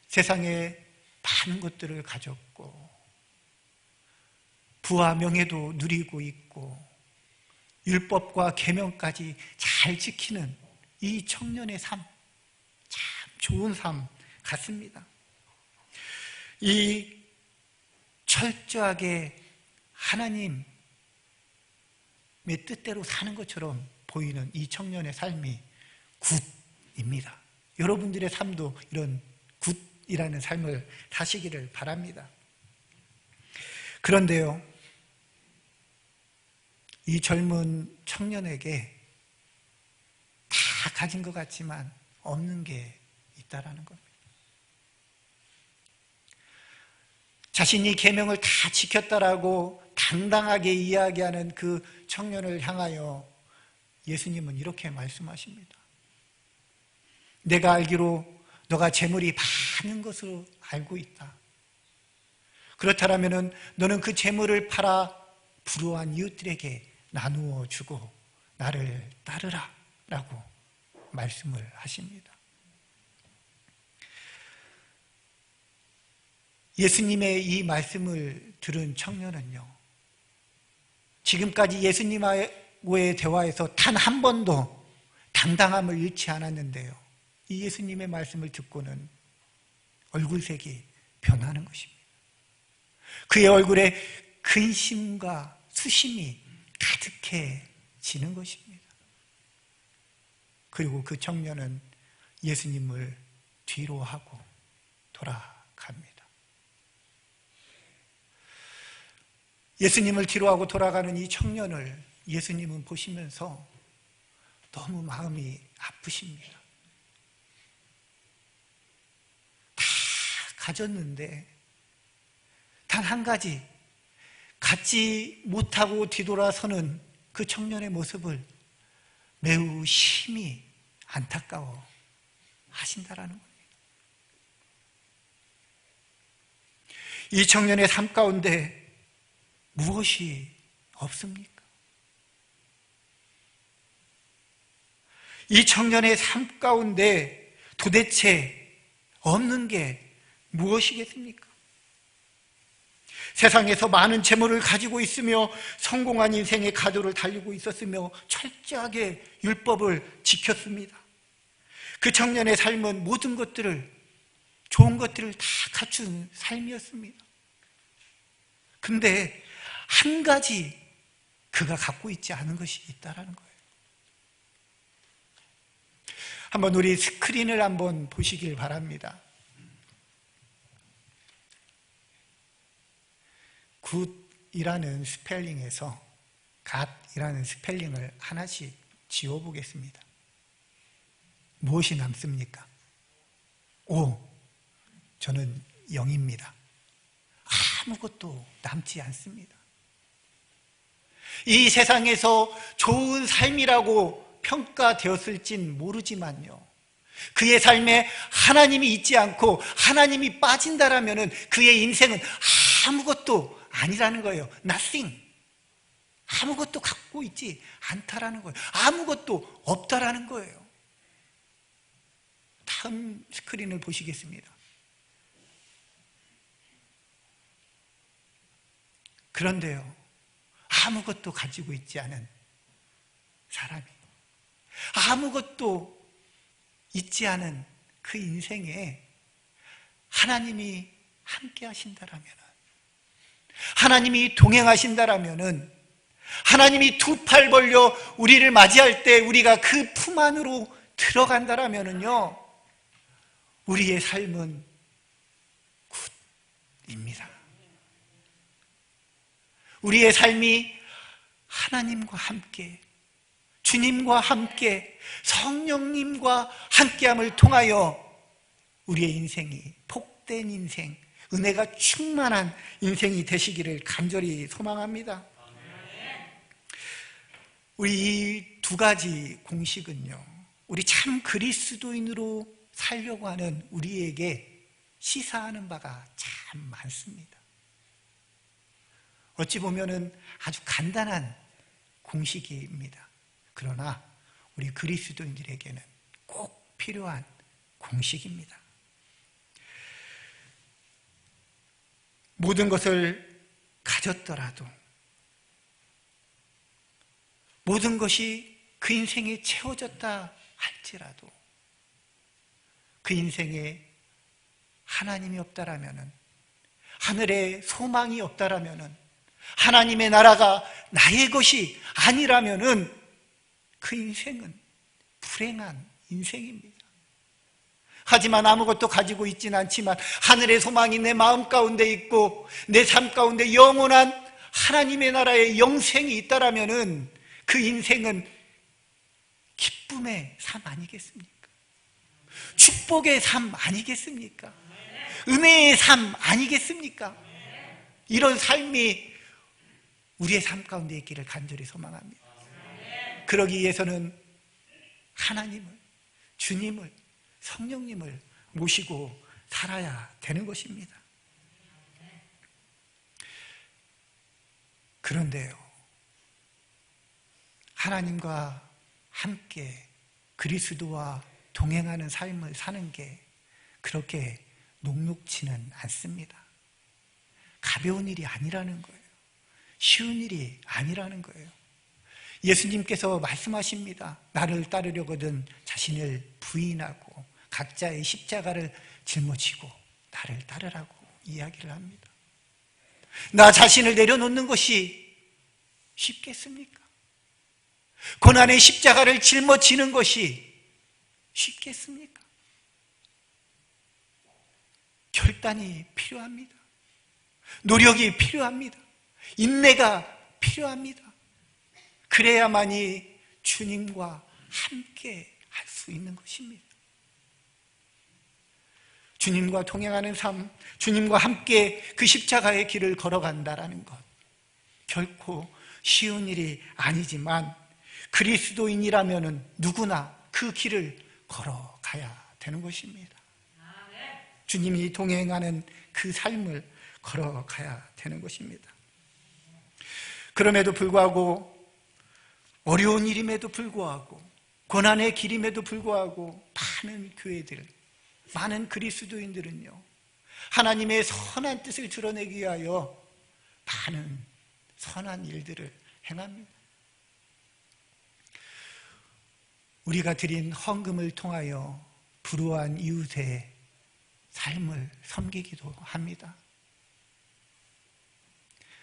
세상에 많은 것들을 가졌고, 부와 명예도 누리고 있고, 율법과 계명까지 잘 지키는 이 청년의 삶, 참 좋은 삶 같습니다. 이 철저하게 하나님의 뜻대로 사는 것처럼 보이는 이 청년의 삶이 굿입니다. 여러분들의 삶도 이런 굿이라는 삶을 사시기를 바랍니다. 그런데요, 이 젊은 청년에게 다 가진 것 같지만 없는 게 있다라는 겁니다. 자신이 계명을 다 지켰다라고 당당하게 이야기하는 그 청년을 향하여 예수님은 이렇게 말씀하십니다. 내가 알기로 너가 재물이 많은 것으로 알고 있다. 그렇다면 너는 그 재물을 팔아 불우한 이웃들에게 나누어 주고 나를 따르라 라고 말씀을 하십니다. 예수님의 이 말씀을 들은 청년은요, 지금까지 예수님과의 대화에서 단 한 번도 당당함을 잃지 않았는데요, 이 예수님의 말씀을 듣고는 얼굴색이 변하는 것입니다. 그의 얼굴에 근심과 수심이 가득해지는 것입니다. 그리고 그 청년은 예수님을 뒤로 하고 돌아갑니다. 예수님을 뒤로하고 돌아가는 이 청년을 예수님은 보시면서 너무 마음이 아프십니다. 다 가졌는데 단 한 가지 갖지 못하고 뒤돌아서는 그 청년의 모습을 매우 심히 안타까워 하신다라는 겁니다. 이 청년의 삶 가운데 무엇이 없습니까? 이 청년의 삶 가운데 도대체 없는 게 무엇이겠습니까? 세상에서 많은 재물을 가지고 있으며 성공한 인생의 가도를 달리고 있었으며 철저하게 율법을 지켰습니다. 그 청년의 삶은 모든 것들을, 좋은 것들을 다 갖춘 삶이었습니다. 근데 한 가지 그가 갖고 있지 않은 것이 있다라는 거예요. 한번 우리 스크린을 한번 보시길 바랍니다. 굿이라는 스펠링에서 갓이라는 스펠링을 하나씩 지워보겠습니다. 무엇이 남습니까? 오, 저는 0입니다. 아무것도 남지 않습니다. 이 세상에서 좋은 삶이라고 평가되었을진 모르지만요, 그의 삶에 하나님이 있지 않고 하나님이 빠진다라면 그의 인생은 아무것도 아니라는 거예요. Nothing. 아무것도 갖고 있지 않다라는 거예요. 아무것도 없다라는 거예요. 다음 스크린을 보시겠습니다. 그런데요, 아무것도 가지고 있지 않은 사람이, 아무것도 있지 않은 그 인생에 하나님이 함께 하신다라면, 하나님이 동행하신다라면, 하나님이 두 팔 벌려 우리를 맞이할 때 우리가 그 품 안으로 들어간다라면요, 우리의 삶은 굿입니다. 우리의 삶이 하나님과 함께, 주님과 함께, 성령님과 함께함을 통하여 우리의 인생이 복된 인생, 은혜가 충만한 인생이 되시기를 간절히 소망합니다. 우리 이 두 가지 공식은요, 우리 참 그리스도인으로 살려고 하는 우리에게 시사하는 바가 참 많습니다. 어찌 보면은 아주 간단한 공식입니다. 그러나 우리 그리스도인들에게는 꼭 필요한 공식입니다. 모든 것을 가졌더라도, 모든 것이 그 인생에 채워졌다 할지라도, 그 인생에 하나님이 없다라면은, 하늘에 소망이 없다라면은, 하나님의 나라가 나의 것이 아니라면은 그 인생은 불행한 인생입니다. 하지만 아무것도 가지고 있지는 않지만 하늘의 소망이 내 마음 가운데 있고 내 삶 가운데 영원한 하나님의 나라의 영생이 있다라면은 그 인생은 기쁨의 삶 아니겠습니까? 축복의 삶 아니겠습니까? 은혜의 삶 아니겠습니까? 이런 삶이 우리의 삶 가운데 있기를 간절히 소망합니다. 그러기 위해서는 하나님을, 주님을, 성령님을 모시고 살아야 되는 것입니다. 그런데요, 하나님과 함께 그리스도와 동행하는 삶을 사는 게 그렇게 녹록지는 않습니다. 가벼운 일이 아니라는 거예요. 쉬운 일이 아니라는 거예요. 예수님께서 말씀하십니다. 나를 따르려거든 자신을 부인하고 각자의 십자가를 짊어지고 나를 따르라고 이야기를 합니다. 나 자신을 내려놓는 것이 쉽겠습니까? 고난의 십자가를 짊어지는 것이 쉽겠습니까? 결단이 필요합니다. 노력이 필요합니다. 인내가 필요합니다. 그래야만이 주님과 함께 할 수 있는 것입니다. 주님과 동행하는 삶, 주님과 함께 그 십자가의 길을 걸어간다라는 것, 결코 쉬운 일이 아니지만 그리스도인이라면 누구나 그 길을 걸어가야 되는 것입니다. 주님이 동행하는 그 삶을 걸어가야 되는 것입니다. 그럼에도 불구하고 어려운 일임에도 불구하고 고난의 길임에도 불구하고 많은 교회들, 많은 그리스도인들은요, 하나님의 선한 뜻을 드러내기 위하여 많은 선한 일들을 행합니다. 우리가 드린 헌금을 통하여 불우한 이웃의 삶을 섬기기도 합니다.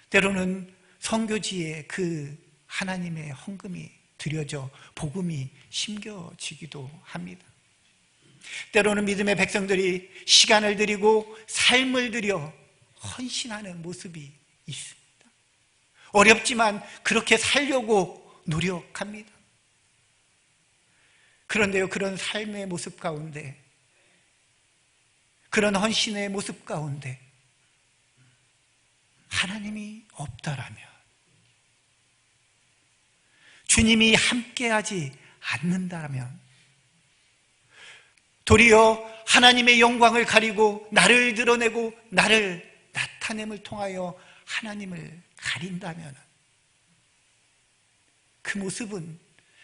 때로는 선교지에 그 하나님의 헌금이 드려져 복음이 심겨지기도 합니다. 때로는 믿음의 백성들이 시간을 들이고 삶을 들여 헌신하는 모습이 있습니다. 어렵지만 그렇게 살려고 노력합니다. 그런데요, 그런 삶의 모습 가운데, 그런 헌신의 모습 가운데 하나님이 없다라면, 주님이 함께하지 않는다면, 도리어 하나님의 영광을 가리고 나를 드러내고 나를 나타냄을 통하여 하나님을 가린다면 그 모습은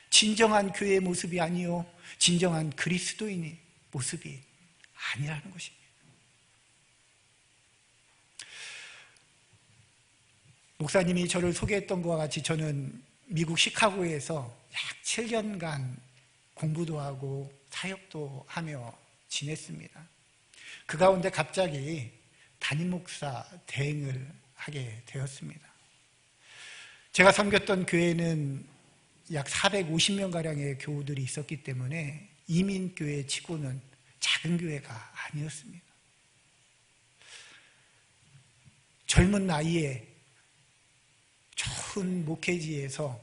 진정한 교회의 모습이 아니요 진정한 그리스도인의 모습이 아니라는 것입니다. 목사님이 저를 소개했던 것과 같이 저는 미국 시카고에서 약 7년간 공부도 하고 사역도 하며 지냈습니다. 그 가운데 갑자기 담임 목사 대행을 하게 되었습니다. 제가 섬겼던 교회는 약 450명가량의 교우들이 있었기 때문에 이민교회 치고는 작은 교회가 아니었습니다. 젊은 나이에 좋은 목회지에서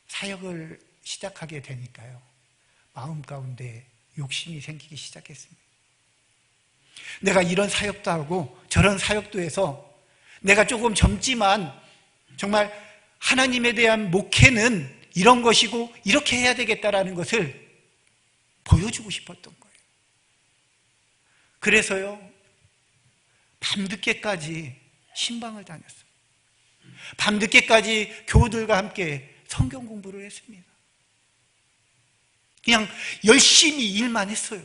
사역을 시작하게 되니까요, 마음 가운데 욕심이 생기기 시작했습니다. 내가 이런 사역도 하고 저런 사역도 해서 내가 조금 젊지만 정말 하나님에 대한 목회는 이런 것이고 이렇게 해야 되겠다라는 것을 보여주고 싶었던 거예요. 그래서요, 밤늦게까지 신방을 다녔어요. 밤늦게까지 교우들과 함께 성경 공부를 했습니다. 그냥 열심히 일만 했어요.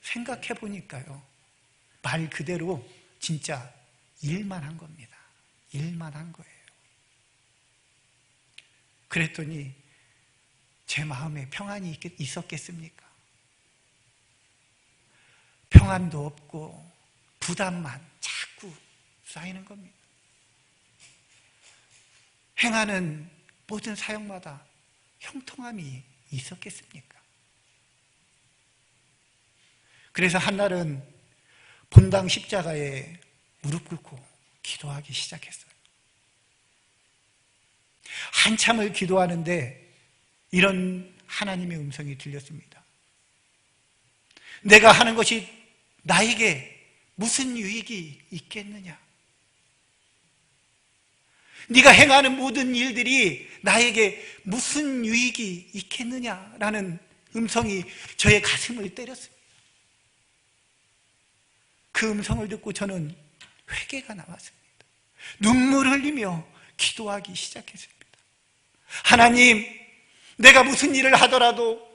생각해 보니까요, 말 그대로 진짜 일만 한 겁니다. 일만 한 거예요. 그랬더니 제 마음에 평안이 있었겠습니까? 평안도 없고 부담만 자꾸 쌓이는 겁니다. 행하는 모든 사역마다 형통함이 있었겠습니까? 그래서 한날은 본당 십자가에 무릎 꿇고 기도하기 시작했어요. 한참을 기도하는데 이런 하나님의 음성이 들렸습니다. 내가 하는 것이 나에게 무슨 유익이 있겠느냐? 네가 행하는 모든 일들이 나에게 무슨 유익이 있겠느냐라는 음성이 저의 가슴을 때렸습니다. 그 음성을 듣고 저는 회개가 나왔습니다. 눈물을 흘리며 기도하기 시작했습니다. 하나님, 내가 무슨 일을 하더라도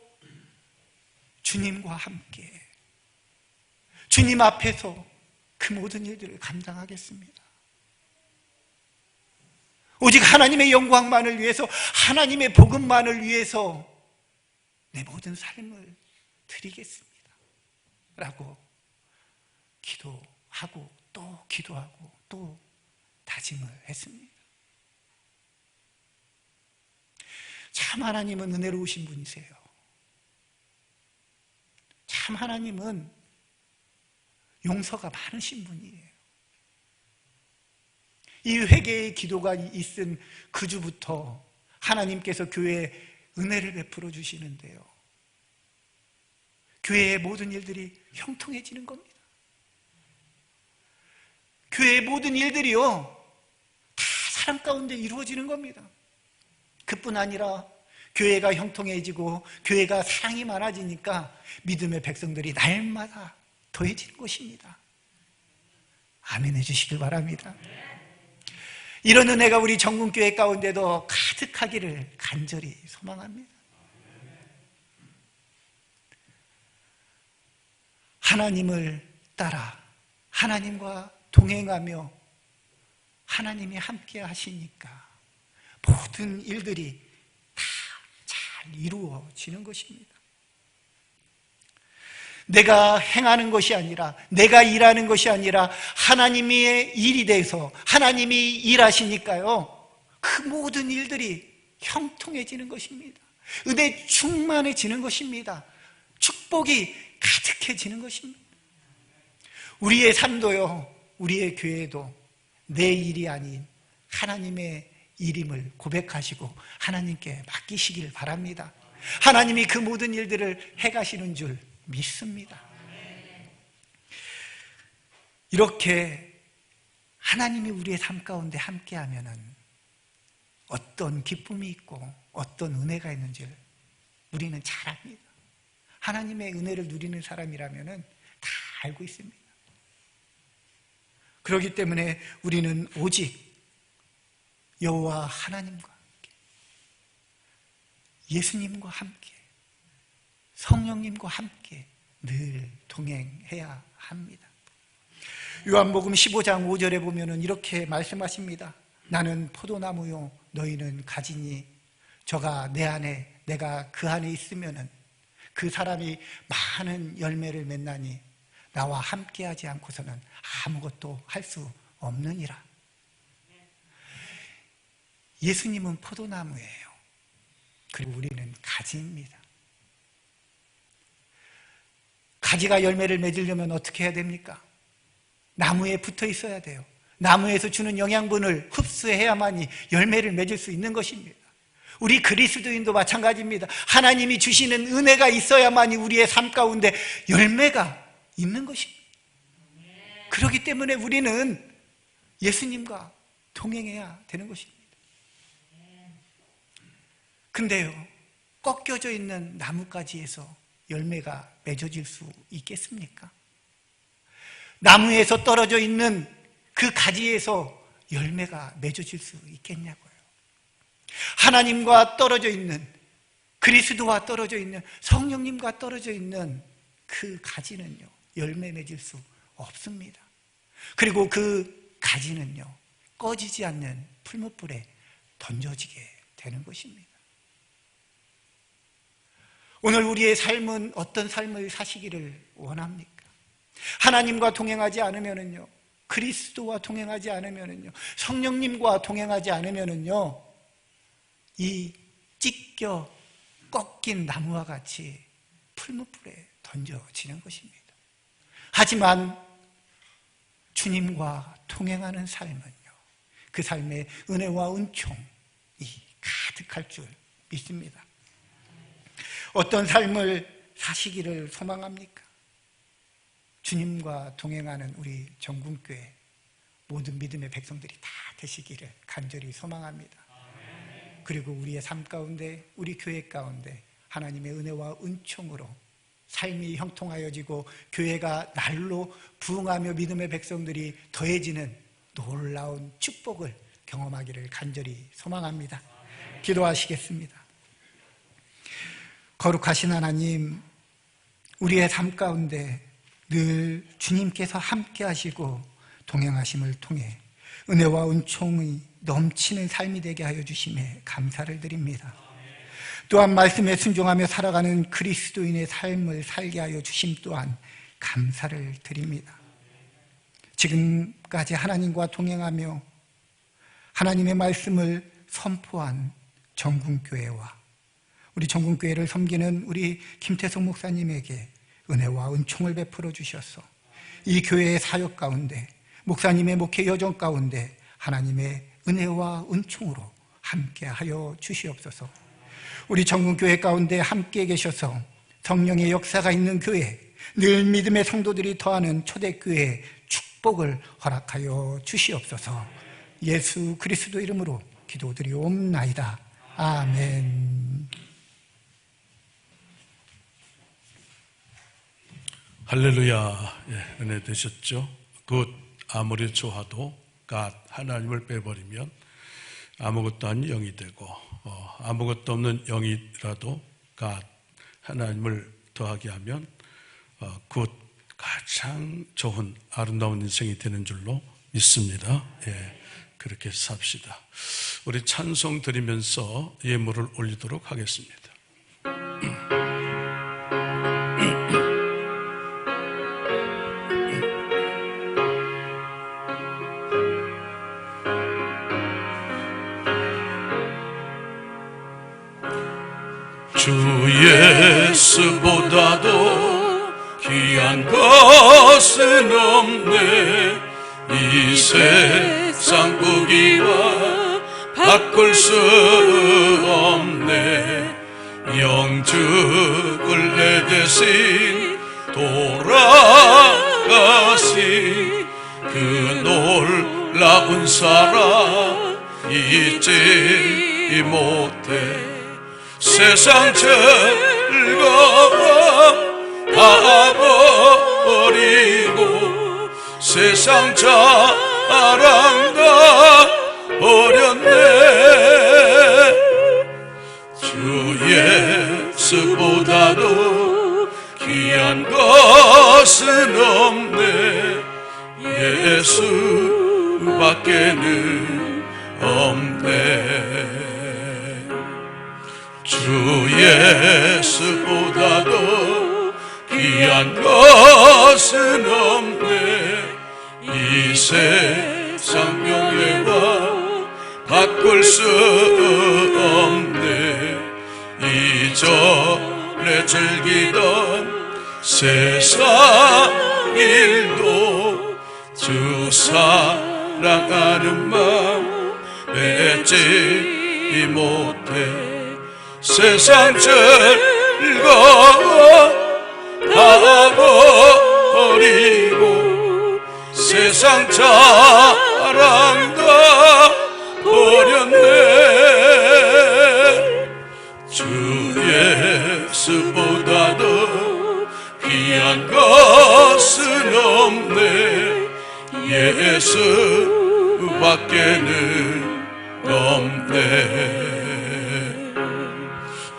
주님과 함께 주님 앞에서 그 모든 일들을 감당하겠습니다. 오직 하나님의 영광만을 위해서, 하나님의 복음만을 위해서 내 모든 삶을 드리겠습니다 라고 기도하고 또 기도하고 또 다짐을 했습니다. 참 하나님은 은혜로우신 분이세요. 참 하나님은 용서가 많으신 분이에요. 이 회개의 기도가 있은 그 주부터 하나님께서 교회에 은혜를 베풀어 주시는데요, 교회의 모든 일들이 형통해지는 겁니다. 교회의 모든 일들이요 다 사랑 가운데 이루어지는 겁니다. 그뿐 아니라 교회가 형통해지고 교회가 사랑이 많아지니까 믿음의 백성들이 날마다 더해지는 것입니다. 아멘 해주시길 바랍니다. 이런 은혜가 우리 정군교회 가운데도 가득하기를 간절히 소망합니다. 하나님을 따라 하나님과 동행하며 하나님이 함께 하시니까 모든 일들이 다 잘 이루어지는 것입니다. 내가 행하는 것이 아니라, 내가 일하는 것이 아니라 하나님의 일이 돼서 하나님이 일하시니까요 그 모든 일들이 형통해지는 것입니다. 은혜 충만해지는 것입니다. 축복이 가득해지는 것입니다. 우리의 삶도요, 우리의 교회도 내 일이 아닌 하나님의 일임을 고백하시고 하나님께 맡기시길 바랍니다. 하나님이 그 모든 일들을 해가시는 줄 믿습니다. 이렇게 하나님이 우리의 삶 가운데 함께하면은 어떤 기쁨이 있고 어떤 은혜가 있는지를 우리는 잘 압니다. 하나님의 은혜를 누리는 사람이라면은 다 알고 있습니다. 그렇기 때문에 우리는 오직 여호와 하나님과 함께, 예수님과 함께, 성령님과 함께 늘 동행해야 합니다. 요한복음 15장 5절에 보면은 이렇게 말씀하십니다. 나는 포도나무요 너희는 가지니 저가 내 안에 내가 그 안에 있으면은 그 사람이 많은 열매를 맺나니 나와 함께하지 않고서는 아무것도 할 수 없느니라. 예수님은 포도나무예요. 그리고 우리는 가지입니다. 가지가 열매를 맺으려면 어떻게 해야 됩니까? 나무에 붙어 있어야 돼요. 나무에서 주는 영양분을 흡수해야만이 열매를 맺을 수 있는 것입니다. 우리 그리스도인도 마찬가지입니다. 하나님이 주시는 은혜가 있어야만이 우리의 삶 가운데 열매가 있는 것입니다. 그렇기 때문에 우리는 예수님과 동행해야 되는 것입니다. 근데요, 꺾여져 있는 나뭇가지에서 열매가 맺어질 수 있겠습니까? 나무에서 떨어져 있는 그 가지에서 열매가 맺어질 수 있겠냐고요. 하나님과 떨어져 있는, 그리스도와 떨어져 있는, 성령님과 떨어져 있는 그 가지는요 열매 맺을 수 없습니다. 그리고 그 가지는요 꺼지지 않는 풀무불에 던져지게 되는 것입니다. 오늘 우리의 삶은 어떤 삶을 사시기를 원합니까? 하나님과 동행하지 않으면은요, 그리스도와 동행하지 않으면은요, 성령님과 동행하지 않으면은요, 이 찢겨 꺾인 나무와 같이 풀무불에 던져지는 것입니다. 하지만 주님과 동행하는 삶은요, 그 삶에 은혜와 은총이 가득할 줄 믿습니다. 어떤 삶을 사시기를 소망합니까? 주님과 동행하는 우리 정군교회 모든 믿음의 백성들이 다 되시기를 간절히 소망합니다. 그리고 우리의 삶 가운데, 우리 교회 가운데 하나님의 은혜와 은총으로 삶이 형통하여지고 교회가 날로 부흥하며 믿음의 백성들이 더해지는 놀라운 축복을 경험하기를 간절히 소망합니다. 기도하시겠습니다. 거룩하신 하나님, 우리의 삶 가운데 늘 주님께서 함께 하시고 동행하심을 통해 은혜와 은총이 넘치는 삶이 되게 하여 주심에 감사를 드립니다. 또한 말씀에 순종하며 살아가는 그리스도인의 삶을 살게 하여 주심 또한 감사를 드립니다. 지금까지 하나님과 동행하며 하나님의 말씀을 선포한 정군교회와 우리 정군교회를 섬기는 우리 김태성 목사님에게 은혜와 은총을 베풀어 주셔서 이 교회의 사역 가운데, 목사님의 목회 여정 가운데 하나님의 은혜와 은총으로 함께하여 주시옵소서. 우리 정군교회 가운데 함께 계셔서 성령의 역사가 있는 교회, 늘 믿음의 성도들이 더하는 초대교회의 축복을 허락하여 주시옵소서. 예수 그리스도 이름으로 기도드리옵나이다. 아멘. 할렐루야. 예, 은혜 되셨죠? 굿. 아무리 좋아도 갓 하나님을 빼버리면 아무것도 아닌 영이 되고, 아무것도 없는 영이라도 갓 하나님을 더하게 하면 굿 가장 좋은 아름다운 인생이 되는 줄로 믿습니다. 예, 그렇게 삽시다. 우리 찬송 드리면서 예물을 올리도록 하겠습니다. 주 예수보다도 귀한 것은 없네. 이 세상 부귀와 바꿀 수 없네. 영죽을 내 대신 돌아가신 그 놀라운 사랑 잊지 못해. 세상 즐거움 다 버리고 세상 자랑 다 버렸네. 주 예수보다도 귀한 것은 없네. 예수밖에는 없네. 주 예수보다도 귀한 것은 없네. 이 세상 명예와 바꿀 수 없네. 이전에 즐기던 세상 일도 주 사랑하는 마음 맺지 못해. 세상 즐거움 다 버리고 세상 자랑 다 버렸네. 주 예수보다도 귀한 것은 없네. 예수밖에는 없네.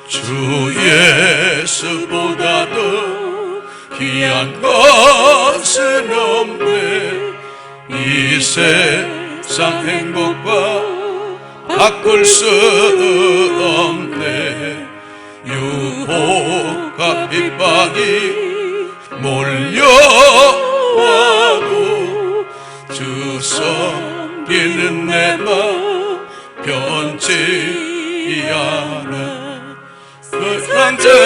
주 예수보다도 귀한 것은 없네. 이 세상 행복과 바꿀 수 없네. 유혹과 핍박이 몰려와도 주 섬기는 내 맘 변치 않아. 세상 즐거움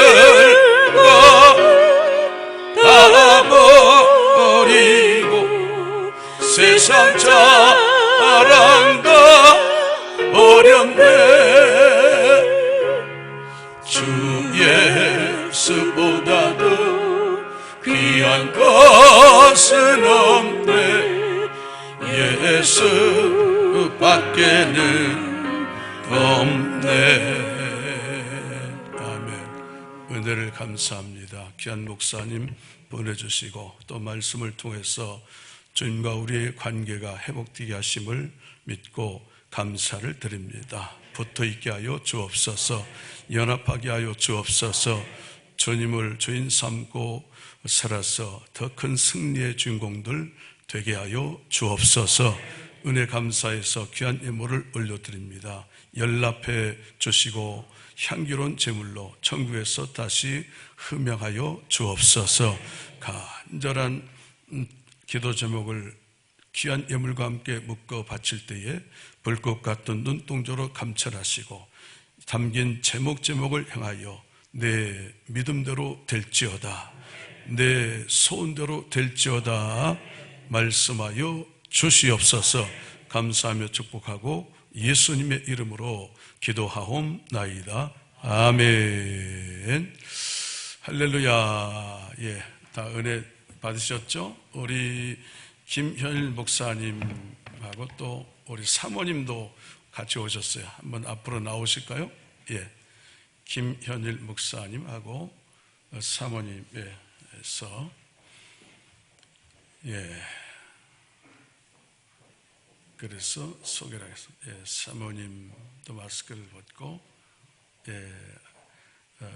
다 세상 자랑과 어렵네 주 예수보다도 귀한 것은 없네 예수 밖에는 없네. 아멘. 은혜를 감사합니다. 귀한 목사님 보내주시고 또 말씀을 통해서 주님과 우리의 관계가 회복되게 하심을 믿고 감사를 드립니다. 붙어있게 하여 주옵소서. 연합하게 하여 주옵소서. 주님을 주인 삼고 살아서 더 큰 승리의 주인공들 되게 하여 주옵소서. 은혜 감사해서 귀한 예물을 올려드립니다. 연락해 주시고 향기로운 제물로 천국에서 다시 흠양하여 주옵소서. 간절한 기도 제목을 귀한 예물과 함께 묶어 바칠 때에 불꽃 같은 눈동자로 감찰하시고 담긴 제목을 향하여 내 믿음대로 될지어다, 내 소원대로 될지어다 말씀하여 주시옵소서. 감사하며 축복하고 예수님의 이름으로 기도하옵나이다. 아멘. 할렐루야. 예, 다 은혜 받으셨죠? 우리 김현일 목사님하고 또 우리 사모님도 같이 오셨어요. 한번 앞으로 나오실까요? 예, 김현일 목사님하고 사모님에서 예, 그래서 소개를 하겠습니다. 예, 사모님도 마스크를 벗고 예,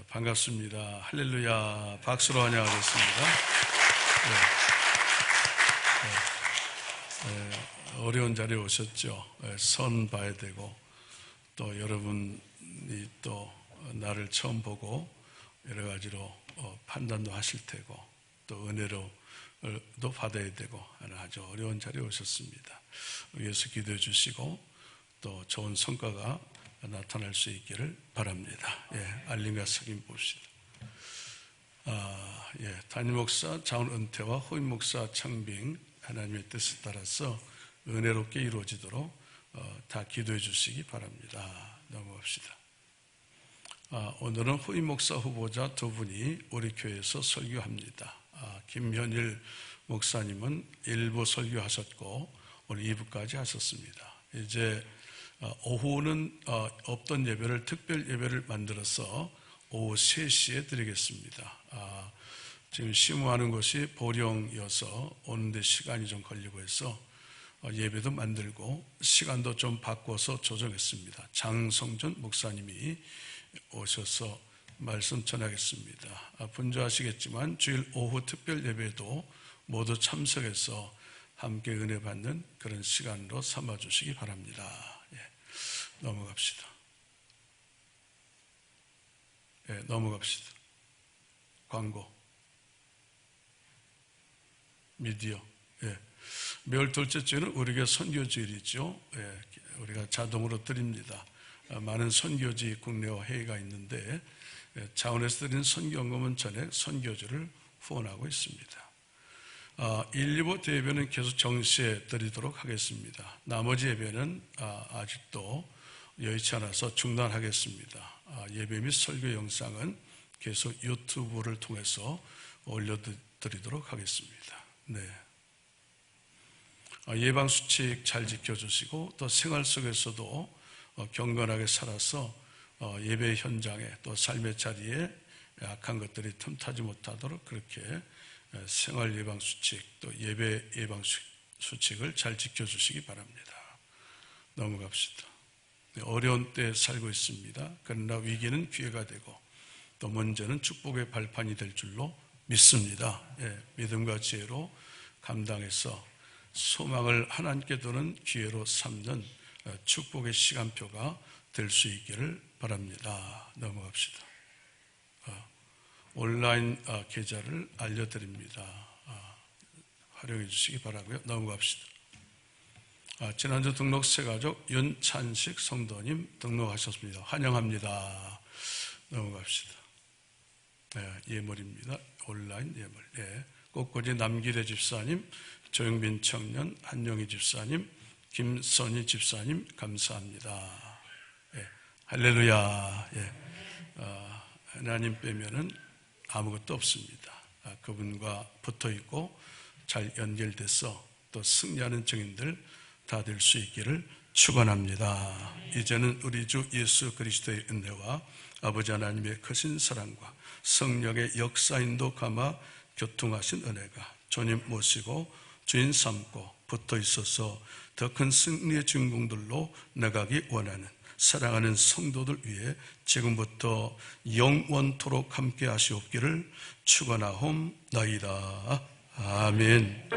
반갑습니다. 할렐루야. 박수로 환영하겠습니다. 어려운 자리에 오셨죠. 선 봐야 되고 또 여러분이 또 나를 처음 보고 여러 가지로 판단도 하실 테고 또 은혜로도 받아야 되고 하는 아주 어려운 자리에 오셨습니다. 위해서 기도해 주시고 또 좋은 성과가 나타날 수 있기를 바랍니다. 예, 알림과 sak임 봅시다. 예, 담임 목사 장훈 은퇴와 후임 목사 창빙 하나님의 뜻에 따라서 은혜롭게 이루어지도록 다 기도해 주시기 바랍니다. 넘어갑시다. 오늘은 후임 목사 후보자 두 분이 우리 교회에서 설교합니다. 김현일 목사님은 1부 설교하셨고 오늘 2부까지 하셨습니다. 이제 오후는 없던 예배를 특별 예배를 만들어서 오후 3시에 드리겠습니다. 지금 심호하는 것이 보령이어서 오는데 시간이 좀 걸리고 해서 예배도 만들고 시간도 좀 바꿔서 조정했습니다. 장성준 목사님이 오셔서 말씀 전하겠습니다. 분주하시겠지만 주일 오후 특별 예배도 모두 참석해서 함께 은혜 받는 그런 시간으로 삼아주시기 바랍니다. 예, 넘어갑시다. 예, 넘어갑시다. 광고, 미디어. 예, 매월 둘째 주는 우리에게 선교주일이죠. 예, 우리가 자동으로 드립니다. 많은 선교지 국내와 해외가 있는데 자원에서 드리는 선교헌금은 전액 선교주를 후원하고 있습니다. 1, 2부 대예배는 계속 정시에 드리도록 하겠습니다. 나머지 예배는 아직도 여의치 않아서 중단하겠습니다. 예배 및 설교 영상은 계속 유튜브를 통해서 올려드리도록 하겠습니다. 네. 예방수칙 잘 지켜주시고 또 생활 속에서도 경건하게 살아서 예배 현장에 또 삶의 자리에 악한 것들이 틈타지 못하도록 그렇게 생활 예방수칙 또 예배 예방수칙을 잘 지켜주시기 바랍니다. 넘어갑시다. 어려운 때에 살고 있습니다. 그러나 위기는 기회가 되고 또 문제는 축복의 발판이 될 줄로 믿습니다. 예, 믿음과 지혜로 감당해서 소망을 하나님께 두는 기회로 삼는 축복의 시간표가 될 수 있기를 바랍니다. 넘어갑시다. 온라인 계좌를 알려드립니다. 활용해 주시기 바라고요. 넘어갑시다. 지난주 등록 새가족 윤찬식 성도님 등록하셨습니다. 환영합니다. 넘어갑시다. 예물입니다. 온라인 예물. 예, 꽃꽂이 남기래 집사님, 조영빈 청년, 한영희 집사님, 김선희 집사님 감사합니다. 예, 할렐루야. 예, 하나님 빼면은 아무것도 없습니다. 그분과 붙어 있고 잘 연결돼서 또 승리하는 증인들 다 될 수 있기를 축원합니다. 이제는 우리 주 예수 그리스도의 은혜와 아버지 하나님의 크신 사랑과 성령의 역사인도 감아 교통하신 은혜가 주님 모시고 주인 삼고 붙어 있어서 더 큰 승리의 주인공들로 나가기 원하는 사랑하는 성도들 위해 지금부터 영원토록 함께 하시옵기를 축원하옵나이다. 아멘.